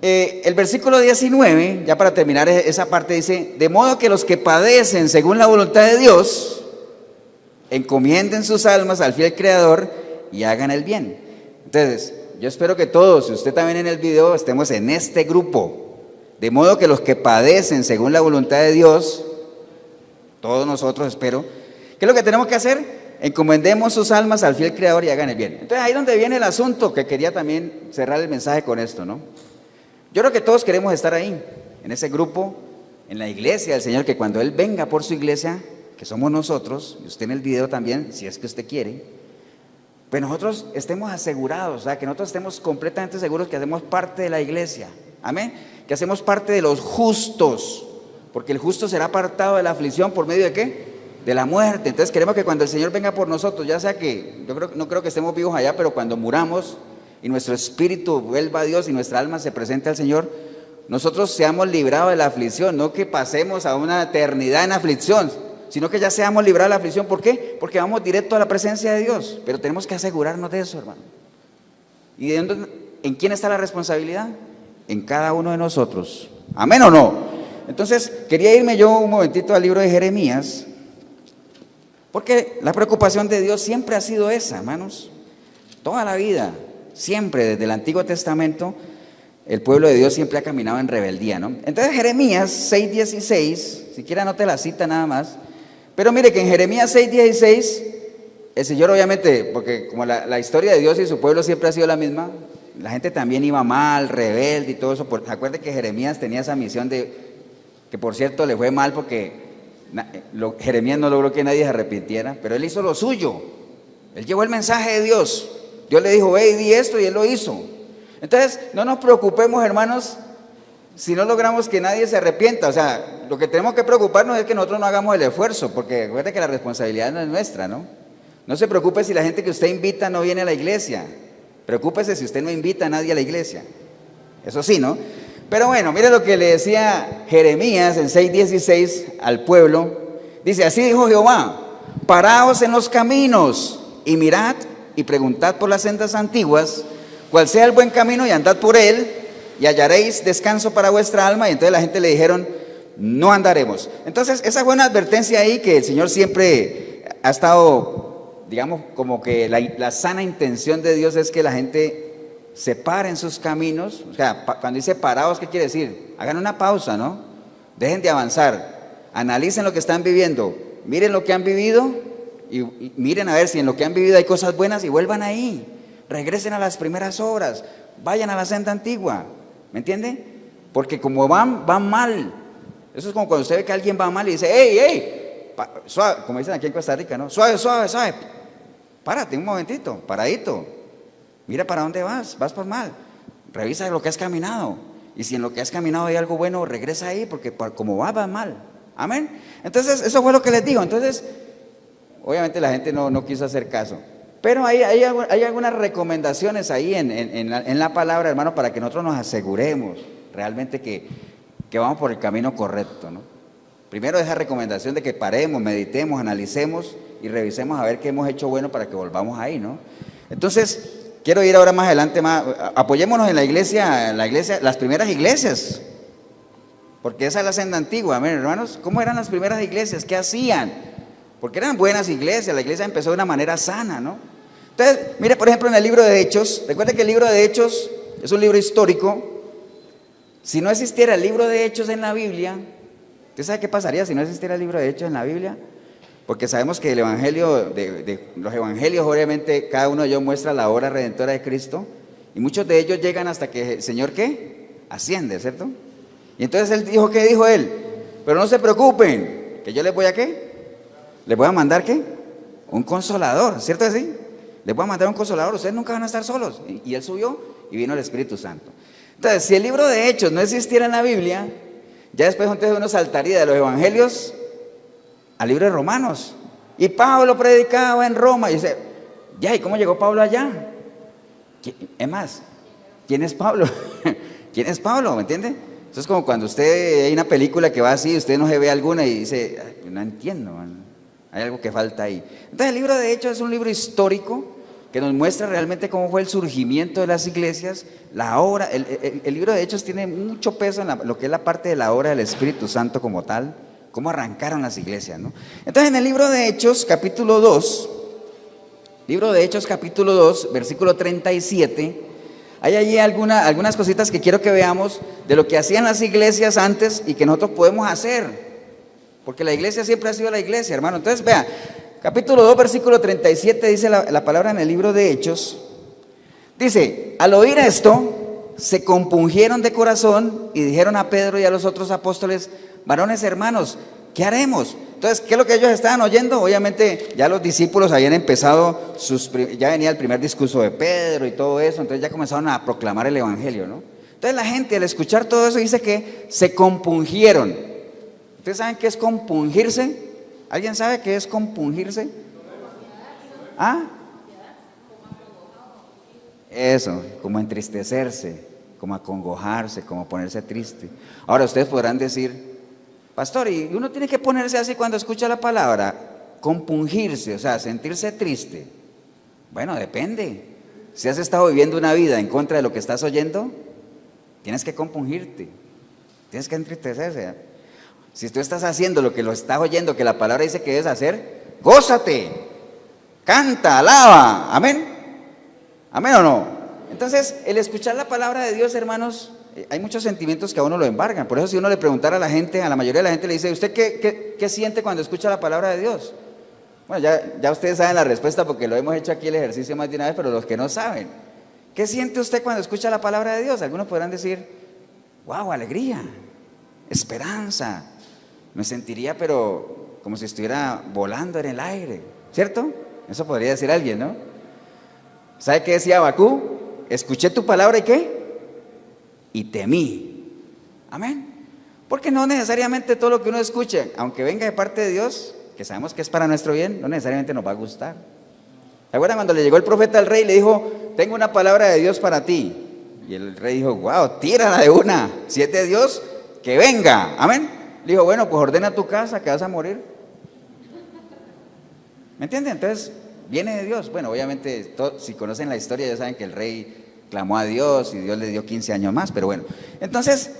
el versículo 19, ya para terminar esa parte, dice: de modo que los que padecen según la voluntad de Dios, encomienden sus almas al fiel Creador y hagan el bien. Entonces, yo espero que todos, y usted también en el video, estemos en este grupo. De modo que los que padecen según la voluntad de Dios, todos nosotros espero, ¿qué es lo que tenemos que hacer? Encomendemos sus almas al fiel Creador y hagan el bien. Entonces ahí es donde viene el asunto, que quería también cerrar el mensaje con esto, ¿no? Yo creo que todos queremos estar ahí, en ese grupo, en la iglesia del Señor, que cuando Él venga por su iglesia, que somos nosotros, y usted en el video también, si es que usted quiere, pues nosotros estemos asegurados, o sea, que nosotros estemos completamente seguros que hacemos parte de la iglesia, amén, que hacemos parte de los justos, porque el justo será apartado de la aflicción por medio de ¿qué? De la muerte. Entonces queremos que cuando el Señor venga por nosotros, ya sea que, no creo que estemos vivos allá, pero cuando muramos y nuestro espíritu vuelva a Dios y nuestra alma se presente al Señor, nosotros seamos librados de la aflicción, no que pasemos a una eternidad en aflicción, sino que ya seamos librados de la aflicción. ¿Por qué? Porque vamos directo a la presencia de Dios, pero tenemos que asegurarnos de eso, hermano. ¿Y en quién está la responsabilidad? En cada uno de nosotros. ¿Amén o no? Entonces, quería irme yo un momentito al libro de Jeremías, porque la preocupación de Dios siempre ha sido esa, hermanos. Toda la vida, siempre, desde el Antiguo Testamento, el pueblo de Dios siempre ha caminado en rebeldía, ¿no? Entonces, Jeremías 6:16, si quiere anote la cita nada más, pero mire que en Jeremías 6:16, el Señor obviamente, porque como la historia de Dios y su pueblo siempre ha sido la misma, la gente también iba mal, rebelde y todo eso. Acuerde que Jeremías tenía esa misión que por cierto le fue mal porque Jeremías no logró que nadie se arrepintiera, pero él hizo lo suyo, él llevó el mensaje de Dios. Dios le dijo, ve y di esto, y él lo hizo. Entonces, no nos preocupemos, hermanos, si no logramos que nadie se arrepienta. O sea, lo que tenemos que preocuparnos es que nosotros no hagamos el esfuerzo, porque recuerde que la responsabilidad no es nuestra, ¿no? No se preocupe si la gente que usted invita no viene a la iglesia, preocúpese si usted no invita a nadie a la iglesia, eso sí, ¿no? Pero bueno, mire lo que le decía Jeremías en 6:16 al pueblo. Dice, así dijo Jehová, paraos en los caminos y mirad y preguntad por las sendas antiguas, cuál sea el buen camino y andad por él y hallaréis descanso para vuestra alma. Y entonces la gente le dijeron, no andaremos. Entonces esa fue una advertencia ahí que el Señor siempre ha estado, digamos, como que la sana intención de Dios es que la gente se pare en sus caminos. O sea, cuando dice parados, ¿qué quiere decir? Hagan una pausa, ¿no? Dejen de avanzar, analicen lo que están viviendo, miren lo que han vivido y miren a ver si en lo que han vivido hay cosas buenas y vuelvan ahí. regresen a las primeras obras, vayan a la senda antigua, ¿me entiende? Porque como van mal. Eso es como cuando usted ve que alguien va mal y dice, hey, suave, como dicen aquí en Costa Rica, ¿no? Suave, párate un momentito, paradito, mira para dónde vas por mal, revisa lo que has caminado, y si en lo que has caminado hay algo bueno, regresa ahí, porque como va mal, amén. Entonces eso fue lo que les digo. Entonces obviamente la gente no quiso hacer caso, pero hay algunas recomendaciones ahí en la palabra, hermano, para que nosotros nos aseguremos realmente que vamos por el camino correcto, ¿no? Primero esa recomendación de que paremos, meditemos, analicemos y revisemos a ver qué hemos hecho bueno para que volvamos ahí, ¿no? Entonces, quiero ir ahora más adelante, apoyémonos en la iglesia, las primeras iglesias, porque esa es la senda antigua, amén, hermanos. ¿Cómo eran las primeras iglesias? ¿Qué hacían? Porque eran buenas iglesias, la iglesia empezó de una manera sana, ¿no? Entonces, mire, por ejemplo, en el libro de Hechos, recuerde que el libro de Hechos es un libro histórico. Si no existiera el libro de Hechos en la Biblia, ¿usted sabe qué pasaría si no existiera el libro de Hechos en la Biblia? Porque sabemos que el evangelio, los evangelios, obviamente, cada uno de ellos muestra la obra redentora de Cristo, y muchos de ellos llegan hasta que el Señor, ¿qué? Asciende, ¿cierto? Y entonces él dijo, ¿qué dijo él? Pero no se preocupen, que yo les voy a ¿qué? Les voy a mandar ¿qué? Un consolador, ¿cierto así? Les voy a mandar un consolador, ustedes nunca van a estar solos. Y él subió y vino el Espíritu Santo. Entonces, si el libro de Hechos no existiera en la Biblia, ya después entonces uno saltaría de los evangelios al libro de Romanos. Y Pablo predicaba en Roma. Y dice, ya, ¿y cómo llegó Pablo allá? Es más, ¿quién es Pablo? ¿Quién es Pablo? ¿Me entiende? Eso es como cuando usted hay una película que va así, usted no se ve alguna y dice, no entiendo, man, hay algo que falta ahí. Entonces el libro de Hechos es un libro histórico que nos muestra realmente cómo fue el surgimiento de las iglesias, la obra. El libro de Hechos tiene mucho peso en lo que es la parte de la obra del Espíritu Santo como tal, cómo arrancaron las iglesias, ¿no? Entonces en el libro de Hechos, capítulo 2, versículo 37, hay allí algunas cositas que quiero que veamos de lo que hacían las iglesias antes y que nosotros podemos hacer, porque la iglesia siempre ha sido la iglesia, hermano. Entonces vea, capítulo 2, versículo 37, dice la palabra en el libro de Hechos. Dice, al oír esto, se compungieron de corazón y dijeron a Pedro y a los otros apóstoles, varones hermanos, ¿qué haremos? Entonces, ¿qué es lo que ellos estaban oyendo? Obviamente ya los discípulos habían empezado, ya venía el primer discurso de Pedro y todo eso, entonces ya comenzaron a proclamar el evangelio, ¿no? Entonces la gente al escuchar todo eso dice que se compungieron. ¿Ustedes saben qué es compungirse? ¿Alguien sabe qué es compungirse? ¿Ah? Eso, como entristecerse, como acongojarse, como ponerse triste. Ahora ustedes podrán decir, pastor, ¿y uno tiene que ponerse así cuando escucha la palabra? Compungirse, o sea, sentirse triste. Bueno, depende. Si has estado viviendo una vida en contra de lo que estás oyendo, tienes que compungirte, tienes que entristecerse. Si tú estás haciendo lo que lo estás oyendo, que la palabra dice que debes hacer, gózate, canta, alaba, amén. ¿Amén o no? Entonces, el escuchar la palabra de Dios, hermanos, hay muchos sentimientos que a uno lo embargan. Por eso si uno le preguntara a la gente, a la mayoría de la gente le dice, ¿usted qué siente cuando escucha la palabra de Dios? Bueno, ya ustedes saben la respuesta porque lo hemos hecho aquí el ejercicio más de una vez, pero los que no saben, ¿qué siente usted cuando escucha la palabra de Dios? Algunos podrán decir, wow, alegría, esperanza, me sentiría pero como si estuviera volando en el aire, ¿cierto? Eso podría decir alguien, ¿no? ¿Sabe qué decía Habacuc? Escuché tu palabra y ¿qué? Y temí. Amén. Porque no necesariamente todo lo que uno escuche, aunque venga de parte de Dios, que sabemos que es para nuestro bien, no necesariamente nos va a gustar. ¿Se acuerdan cuando le llegó el profeta al rey y le dijo, tengo una palabra de Dios para ti? Y el rey dijo, wow, tírala de una, si es de Dios, que venga. Amén. Le dijo, bueno, pues ordena tu casa que vas a morir. ¿Me entienden? Entonces, viene de Dios. Bueno, obviamente, si conocen la historia ya saben que el rey clamó a Dios y Dios le dio 15 años más, pero bueno. Entonces,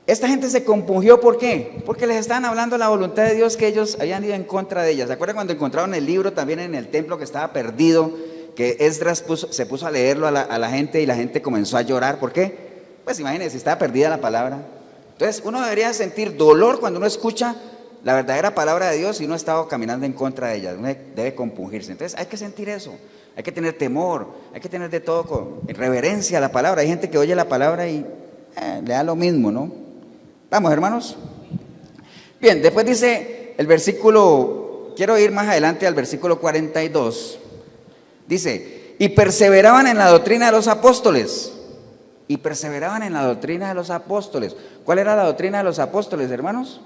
esta gente se compungió, ¿por qué? Porque les estaban hablando la voluntad de Dios que ellos habían ido en contra de ella. ¿Se acuerdan cuando encontraron el libro también en el templo que estaba perdido? Que Esdras se puso a leerlo a la gente y la gente comenzó a llorar. ¿Por qué? Pues imagínense, estaba perdida la palabra. Entonces uno debería sentir dolor cuando uno escucha la verdadera palabra de Dios y uno ha estado caminando en contra de ella, uno debe compungirse. Entonces hay que sentir eso, hay que tener temor, hay que tener de todo con reverencia a la palabra. Hay gente que oye la palabra y le da lo mismo, ¿no? Vamos, hermanos. Bien, después dice el versículo, quiero ir más adelante al versículo 42. Dice, y perseveraban en la doctrina de los apóstoles. Y perseveraban en la doctrina de los apóstoles. ¿Cuál era la doctrina de los apóstoles, hermanos?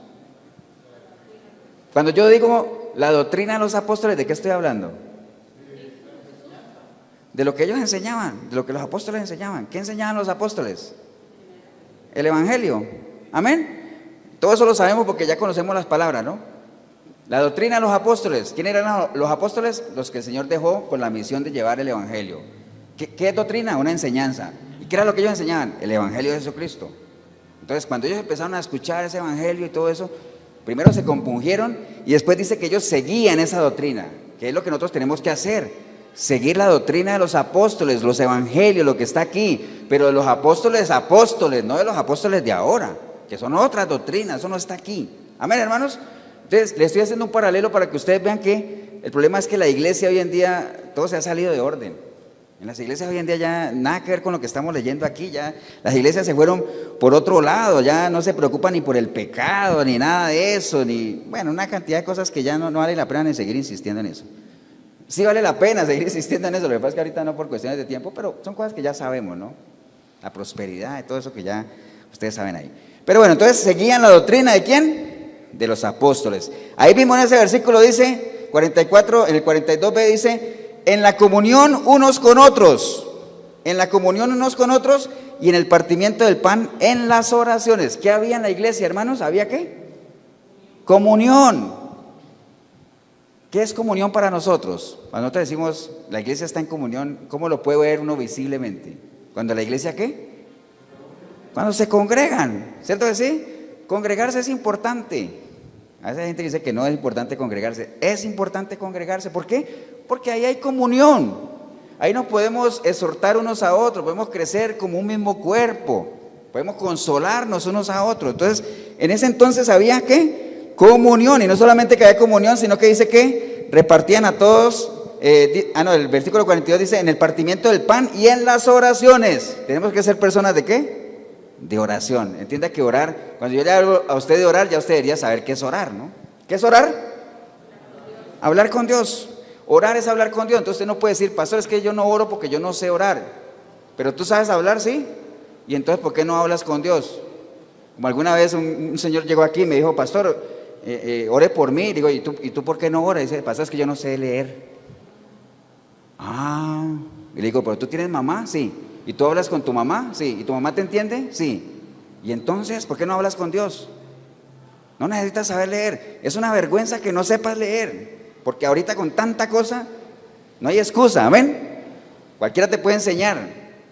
Cuando yo digo la doctrina de los apóstoles, ¿de qué estoy hablando? De lo que ellos enseñaban, de lo que los apóstoles enseñaban. ¿Qué enseñaban los apóstoles? El evangelio. Amén. Todo eso lo sabemos porque ya conocemos las palabras, ¿no? La doctrina de los apóstoles. ¿Quién eran los apóstoles? Los que el Señor dejó con la misión de llevar el evangelio. ¿Qué es doctrina? Una enseñanza. ¿Y qué era lo que ellos enseñaban? El evangelio de Jesucristo. Entonces, cuando ellos empezaron a escuchar ese evangelio y todo eso, primero se compungieron y después dice que ellos seguían esa doctrina, que es lo que nosotros tenemos que hacer, seguir la doctrina de los apóstoles, los evangelios, lo que está aquí, pero de los apóstoles, no de los apóstoles de ahora, que son otras doctrinas, eso no está aquí. Amén, hermanos. Entonces, les estoy haciendo un paralelo para que ustedes vean que el problema es que la iglesia hoy en día, todo se ha salido de orden. En las iglesias hoy en día ya nada que ver con lo que estamos leyendo aquí, ya las iglesias se fueron por otro lado, ya no se preocupan ni por el pecado, ni nada de eso, ni, bueno, una cantidad de cosas que ya no vale la pena ni seguir insistiendo en eso. Sí vale la pena seguir insistiendo en eso, lo que pasa es que ahorita no por cuestiones de tiempo, pero son cosas que ya sabemos, ¿no? La prosperidad y todo eso que ya ustedes saben ahí. Pero bueno, entonces seguían la doctrina ¿de quién? De los apóstoles. Ahí mismo en ese versículo dice, 44, en el 42b dice, en la comunión unos con otros, en la comunión unos con otros y en el partimiento del pan, en las oraciones. ¿Qué había en la iglesia, hermanos? ¿Había qué? Comunión. ¿Qué es comunión para nosotros? Cuando nosotros decimos, la iglesia está en comunión, ¿cómo lo puede ver uno visiblemente? Cuando la iglesia, ¿qué? Cuando se congregan, ¿cierto que sí? Congregarse es importante. A veces hay gente que dice que no es importante congregarse. Es importante congregarse. ¿Por qué? Porque ahí hay comunión. Ahí nos podemos exhortar unos a otros, podemos crecer como un mismo cuerpo, podemos consolarnos unos a otros. Entonces, en ese entonces había ¿qué? Comunión. Y no solamente que había comunión, sino que dice que repartían a todos. El versículo 42 dice, en el partimiento del pan y en las oraciones. Tenemos que ser personas ¿de qué? De oración. Entienda que orar, cuando yo le hablo a usted de orar, ya usted debería saber qué es orar, ¿no? ¿Qué es orar? Hablar con Dios. Orar es hablar con Dios. Entonces usted no puede decir, pastor, es que yo no oro porque yo no sé orar. Pero tú sabes hablar, ¿sí? Y entonces, ¿por qué no hablas con Dios? Como alguna vez un señor llegó aquí y me dijo, pastor, ore por mí. Digo, ¿y tú por qué no oras? Y dice, pastor, es que yo no sé leer. Y le digo, ¿pero tú tienes mamá? Sí. ¿Y tú hablas con tu mamá? Sí. ¿Y tu mamá te entiende? Sí. ¿Y entonces por qué no hablas con Dios? No necesitas saber leer. Es una vergüenza que no sepas leer, porque ahorita con tanta cosa no hay excusa, amén. Cualquiera te puede enseñar,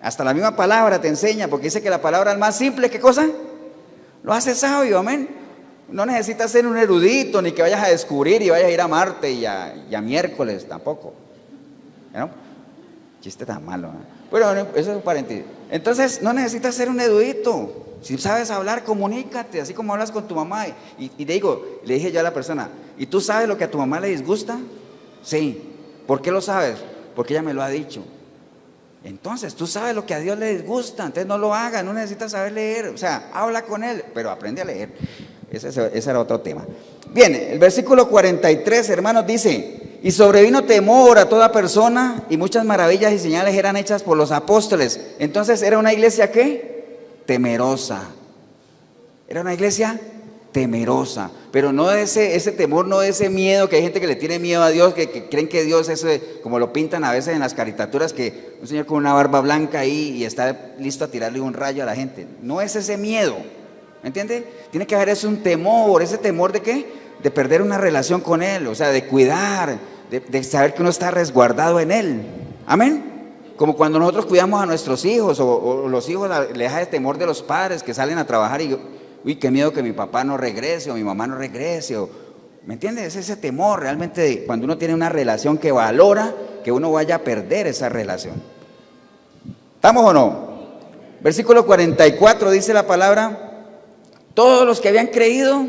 hasta la misma palabra te enseña, porque dice que la palabra es más simple, ¿qué cosa? Lo hace sabio, amén. No necesitas ser un erudito, ni que vayas a descubrir y vayas a ir a Marte y a miércoles tampoco, ¿no? Chiste tan malo, ¿no? Bueno, eso es un paréntesis. Entonces, no necesitas ser un erudito. Si sabes hablar, comunícate, así como hablas con tu mamá. Y le dije yo a la persona, ¿y tú sabes lo que a tu mamá le disgusta? Sí. ¿Por qué lo sabes? Porque ella me lo ha dicho. Entonces, tú sabes lo que a Dios le disgusta, entonces no lo hagas, no necesitas saber leer. O sea, habla con Él, pero aprende a leer. Ese era otro tema. Bien, el versículo 43, hermanos, dice, y sobrevino temor a toda persona y muchas maravillas y señales eran hechas por los apóstoles. Entonces, ¿era una iglesia qué? Temerosa. Era una iglesia temerosa, pero no de ese temor, no de ese miedo, que hay gente que le tiene miedo a Dios, que creen que Dios es como lo pintan a veces en las caricaturas, que un señor con una barba blanca ahí y está listo a tirarle un rayo a la gente. No es ese miedo, ¿me entiende? Tiene que haber un temor. ¿Ese temor de qué? De perder una relación con Él, o sea, de cuidar, de saber que uno está resguardado en Él. Amén. Como cuando nosotros cuidamos a nuestros hijos, o los hijos les da el temor de los padres que salen a trabajar y uy, qué miedo que mi papá no regrese o mi mamá no regrese, ¿me entiendes? Es ese temor realmente de cuando uno tiene una relación que valora que uno vaya a perder esa relación. ¿Estamos o no? Versículo 44 dice la palabra, todos los que habían creído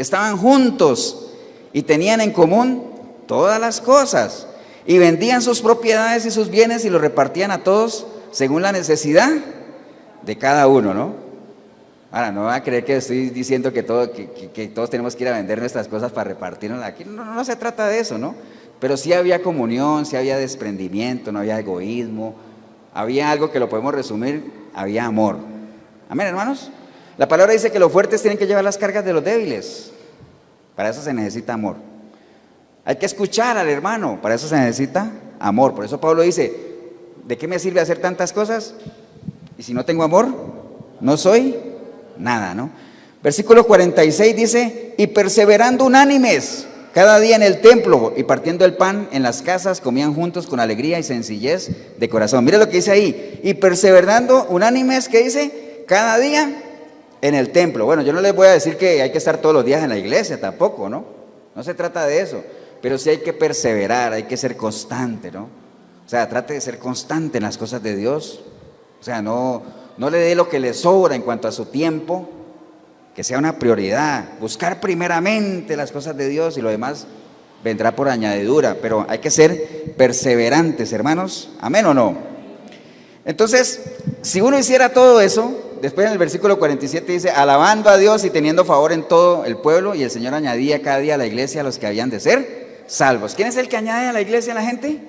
estaban juntos y tenían en común todas las cosas. Y vendían sus propiedades y sus bienes y los repartían a todos según la necesidad de cada uno, ¿no? Ahora, no va a creer que estoy diciendo que todos tenemos que ir a vender nuestras cosas para repartirnos aquí. No se trata de eso, ¿no? Pero sí había comunión, sí había desprendimiento, no había egoísmo. Había algo que lo podemos resumir, había amor. Amén, hermanos. La palabra dice que los fuertes tienen que llevar las cargas de los débiles. Para eso se necesita amor. Hay que escuchar al hermano, para eso se necesita amor. Por eso Pablo dice, ¿de qué me sirve hacer tantas cosas? Y si no tengo amor, no soy nada, ¿no? Versículo 46 dice, y perseverando unánimes cada día en el templo y partiendo el pan en las casas, comían juntos con alegría y sencillez de corazón. Mire lo que dice ahí, y perseverando unánimes, ¿qué dice? Cada día en el templo. Bueno, yo no les voy a decir que hay que estar todos los días en la iglesia, tampoco, ¿no? No se trata de eso, pero sí hay que perseverar, hay que ser constante, ¿no? O sea, trate de ser constante en las cosas de Dios. O sea, no le dé lo que le sobra en cuanto a su tiempo, que sea una prioridad, buscar primeramente las cosas de Dios y lo demás vendrá por añadidura, pero hay que ser perseverantes, hermanos, ¿amén o no? Entonces, si uno hiciera todo eso, después en el versículo 47 dice, alabando a Dios y teniendo favor en todo el pueblo, y el Señor añadía cada día a la iglesia a los que habían de ser salvos. ¿Quién es el que añade a la iglesia a la gente?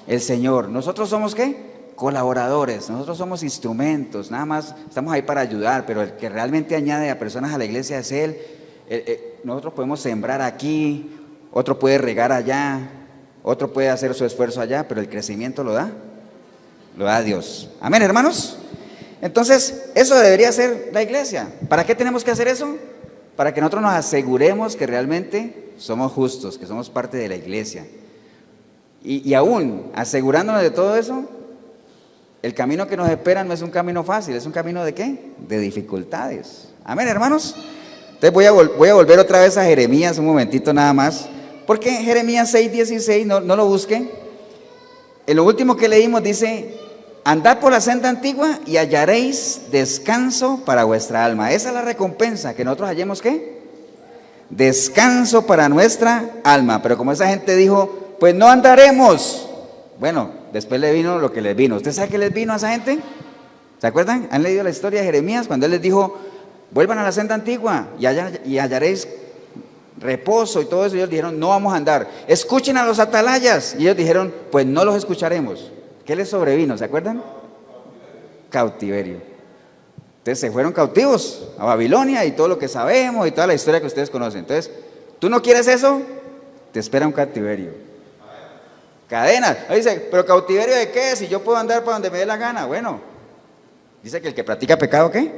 El Señor. ¿Nosotros somos qué? Colaboradores, nosotros somos instrumentos, nada más estamos ahí para ayudar, pero el que realmente añade a personas a la iglesia es Él. Nosotros podemos sembrar aquí, otro puede regar allá, otro puede hacer su esfuerzo allá, pero el crecimiento lo da Dios. Amén, hermanos. Entonces, eso debería ser la iglesia. ¿Para qué tenemos que hacer eso? Para que nosotros nos aseguremos que realmente somos justos, que somos parte de la iglesia. Y aún asegurándonos de todo eso, el camino que nos espera no es un camino fácil, es un camino ¿de qué? De dificultades. Amén, hermanos. Entonces voy a volver otra vez a Jeremías un momentito nada más, porque Jeremías 6:16, no lo busquen. En lo último que leímos dice, andad por la senda antigua y hallaréis descanso para vuestra alma. Esa es la recompensa, que nosotros hallemos ¿qué? Descanso para nuestra alma. Pero como esa gente dijo, pues no andaremos. Bueno, después le vino lo que les vino. ¿Usted sabe qué les vino a esa gente? ¿Se acuerdan? ¿Han leído la historia de Jeremías? Cuando él les dijo, vuelvan a la senda antigua y hallaréis reposo y todo eso. Ellos dijeron, no vamos a andar. Escuchen a los atalayas. Y ellos dijeron, pues no los escucharemos. ¿Qué les sobrevino? ¿Se acuerdan? Cautiverio. Entonces se fueron cautivos a Babilonia y todo lo que sabemos y toda la historia que ustedes conocen. Entonces, ¿tú no quieres eso? Te espera un cautiverio. Cadenas. Dice, ¿pero cautiverio de qué? Si yo puedo andar para donde me dé la gana. Bueno, dice que el que practica pecado, ¿qué?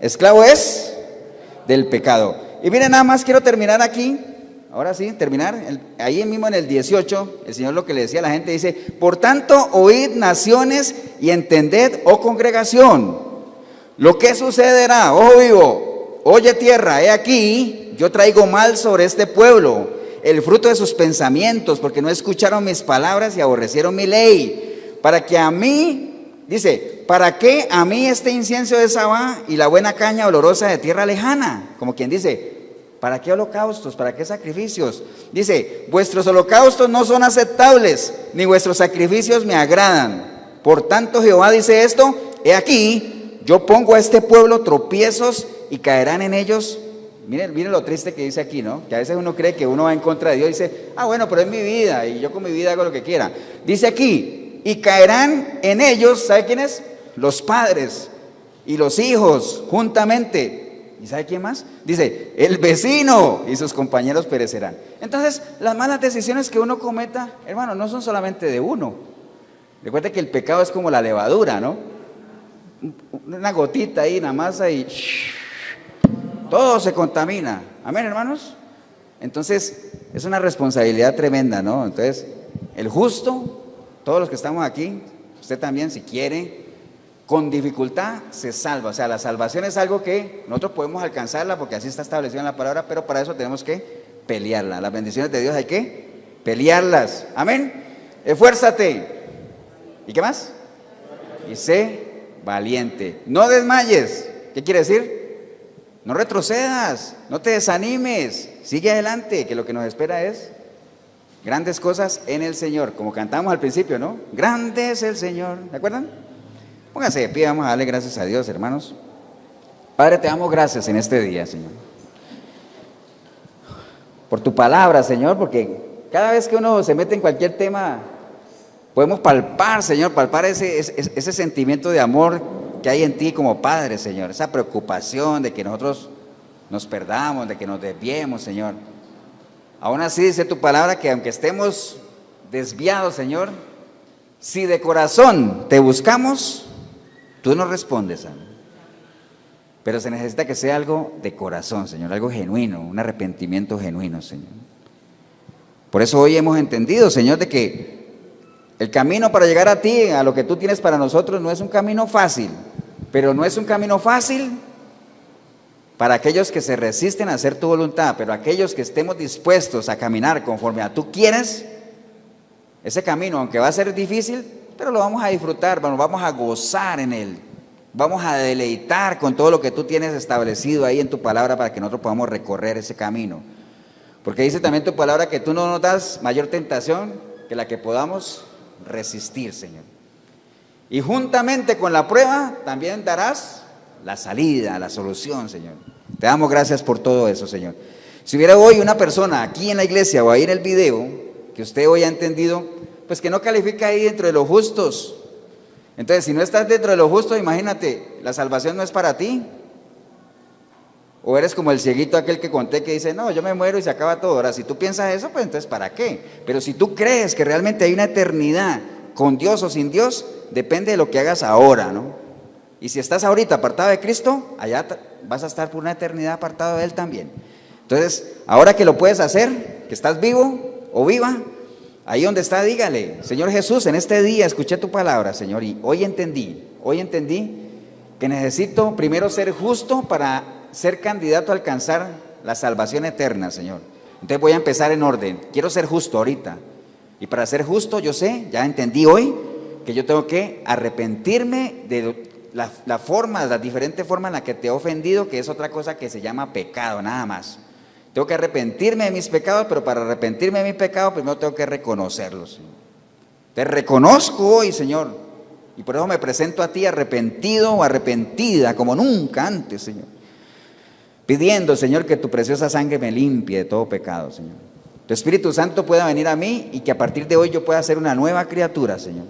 Esclavo es del pecado. Y miren, nada más quiero terminar aquí. Ahora sí, terminar. Ahí mismo en el 18, el Señor lo que le decía a la gente, dice, por tanto, oíd naciones y entended, oh congregación, lo que sucederá, ojo vivo, oye tierra, he aquí, yo traigo mal sobre este pueblo, el fruto de sus pensamientos, porque no escucharon mis palabras y aborrecieron mi ley, para que a mí, dice, ¿para qué a mí este incienso de Sabá y la buena caña olorosa de tierra lejana? Como quien dice, ¿para qué holocaustos? ¿Para qué sacrificios? Dice, vuestros holocaustos no son aceptables, ni vuestros sacrificios me agradan. Por tanto, Jehová dice esto, he aquí, yo pongo a este pueblo tropiezos y caerán en ellos. Miren lo triste que dice aquí, ¿no? Que a veces uno cree que uno va en contra de Dios y dice, bueno, pero es mi vida y yo con mi vida hago lo que quiera. Dice aquí, y caerán en ellos, ¿sabe quiénes? Los padres y los hijos juntamente. ¿Y sabe quién más? Dice, el vecino y sus compañeros perecerán. Entonces, las malas decisiones que uno cometa, hermano, no son solamente de uno. Recuerde que el pecado es como la levadura, ¿no? Una gotita ahí, una masa y todo se contamina. Amén, hermanos. Entonces, es una responsabilidad tremenda, ¿no? Entonces, el justo, todos los que estamos aquí, usted también, si quiere, con dificultad se salva. O sea, la salvación es algo que nosotros podemos alcanzarla porque así está establecido en la palabra, pero para eso tenemos que pelearla. Las bendiciones de Dios hay que pelearlas. Amén. Esfuérzate. ¿Y qué más? Y sé valiente. No desmayes. ¿Qué quiere decir? No retrocedas, no te desanimes, sigue adelante, que lo que nos espera es grandes cosas en el Señor, como cantamos al principio, ¿no? Grande es el Señor, ¿de acuerdan? Pónganse de pie, vamos a darle gracias a Dios, hermanos. Padre, te damos gracias en este día, Señor, por tu palabra, Señor, porque cada vez que uno se mete en cualquier tema, podemos palpar, Señor, palpar ese sentimiento de amor que hay en ti como Padre, Señor, esa preocupación de que nosotros nos perdamos, de que nos desviemos, Señor. Aún así dice tu palabra que aunque estemos desviados, Señor, si de corazón te buscamos, tú nos respondes, Señor. Pero se necesita que sea algo de corazón, Señor, algo genuino, un arrepentimiento genuino, Señor. Por eso hoy hemos entendido, Señor, de que el camino para llegar a ti, a lo que tú tienes para nosotros, no es un camino fácil, pero no es un camino fácil para aquellos que se resisten a hacer tu voluntad, pero aquellos que estemos dispuestos a caminar conforme a tú quieres, ese camino, aunque va a ser difícil, pero lo vamos a disfrutar, nos vamos a gozar en él. Vamos a deleitar con todo lo que tú tienes establecido ahí en tu palabra para que nosotros podamos recorrer ese camino. Porque dice también tu palabra que tú no nos das mayor tentación que la que podamos resistir, Señor. Y juntamente con la prueba también darás la salida, la solución, Señor. Te damos gracias por todo eso, Señor. Si hubiera hoy una persona aquí en la iglesia o ahí en el video que usted hoy ha entendido, pues que no califica ahí dentro de los justos. Entonces, si no estás dentro de lo justo, imagínate, la salvación no es para ti. O eres como el cieguito aquel que conté que dice, no, yo me muero y se acaba todo. Ahora, si tú piensas eso, pues entonces, ¿para qué? Pero si tú crees que realmente hay una eternidad con Dios o sin Dios, depende de lo que hagas ahora, ¿no? Y si estás ahorita apartado de Cristo, allá vas a estar por una eternidad apartado de Él también. Entonces, ahora que lo puedes hacer, que estás vivo o viva, ahí donde está, dígale, Señor Jesús, en este día escuché tu palabra, Señor, y hoy entendí que necesito primero ser justo para ser candidato a alcanzar la salvación eterna, Señor. Entonces voy a empezar en orden, quiero ser justo ahorita, y para ser justo yo sé, ya entendí hoy, que yo tengo que arrepentirme de las diferentes formas en las que te he ofendido, que es otra cosa que se llama pecado, nada más. Tengo que arrepentirme de mis pecados, pero para arrepentirme de mis pecados, primero tengo que reconocerlos. Te reconozco hoy, Señor, y por eso me presento a ti arrepentido o arrepentida, como nunca antes, Señor. Pidiendo, Señor, que tu preciosa sangre me limpie de todo pecado, Señor. Tu Espíritu Santo pueda venir a mí y que a partir de hoy yo pueda ser una nueva criatura, Señor.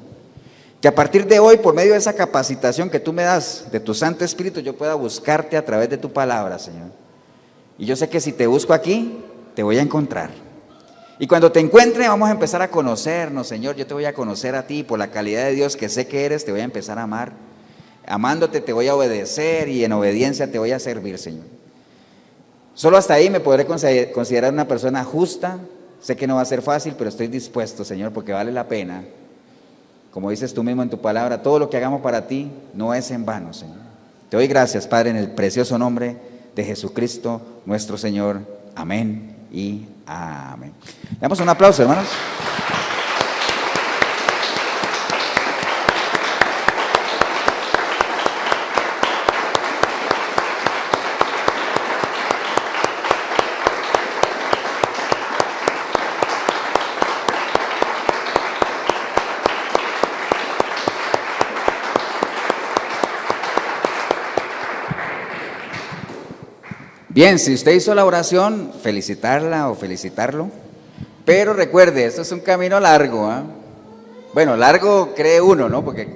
Que a partir de hoy, por medio de esa capacitación que tú me das de tu Santo Espíritu, yo pueda buscarte a través de tu palabra, Señor. Y yo sé que si te busco aquí, te voy a encontrar. Y cuando te encuentre, vamos a empezar a conocernos, Señor. Yo te voy a conocer a ti por la calidad de Dios que sé que eres, te voy a empezar a amar. Amándote te voy a obedecer y en obediencia te voy a servir, Señor. Solo hasta ahí me podré considerar una persona justa. Sé que no va a ser fácil, pero estoy dispuesto, Señor, porque vale la pena. Como dices tú mismo en tu palabra, todo lo que hagamos para ti no es en vano, Señor. Te doy gracias, Padre, en el precioso nombre de Jesucristo, nuestro Señor. Amén y amén. Le damos un aplauso, hermanos. Bien, si usted hizo la oración, felicitarla o felicitarlo, pero recuerde, esto es un camino largo, ¿eh? Bueno, largo cree uno, ¿no? Porque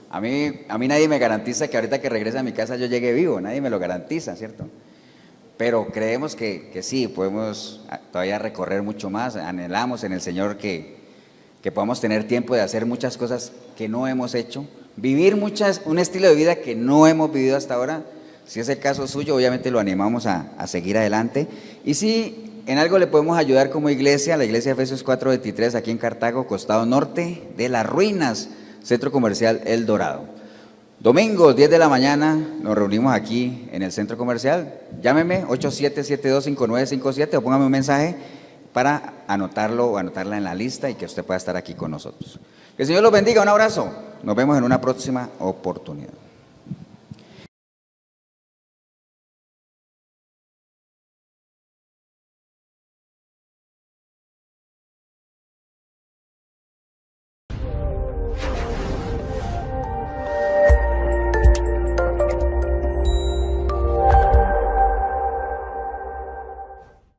a mí nadie me garantiza que ahorita que regrese a mi casa yo llegue vivo, nadie me lo garantiza, ¿cierto? Pero creemos que sí, podemos todavía recorrer mucho más, anhelamos en el Señor que podamos tener tiempo de hacer muchas cosas que no hemos hecho, vivir un estilo de vida que no hemos vivido hasta ahora. Si es el caso suyo, obviamente lo animamos a seguir adelante. Y si en algo le podemos ayudar como iglesia, la iglesia de Efesios 4:23 aquí en Cartago, costado norte de Las Ruinas, Centro Comercial El Dorado. Domingos, 10 de la mañana, nos reunimos aquí en el Centro Comercial. Llámeme 87725957 o póngame un mensaje para anotarlo o anotarla en la lista y que usted pueda estar aquí con nosotros. Que el Señor los bendiga, un abrazo. Nos vemos en una próxima oportunidad.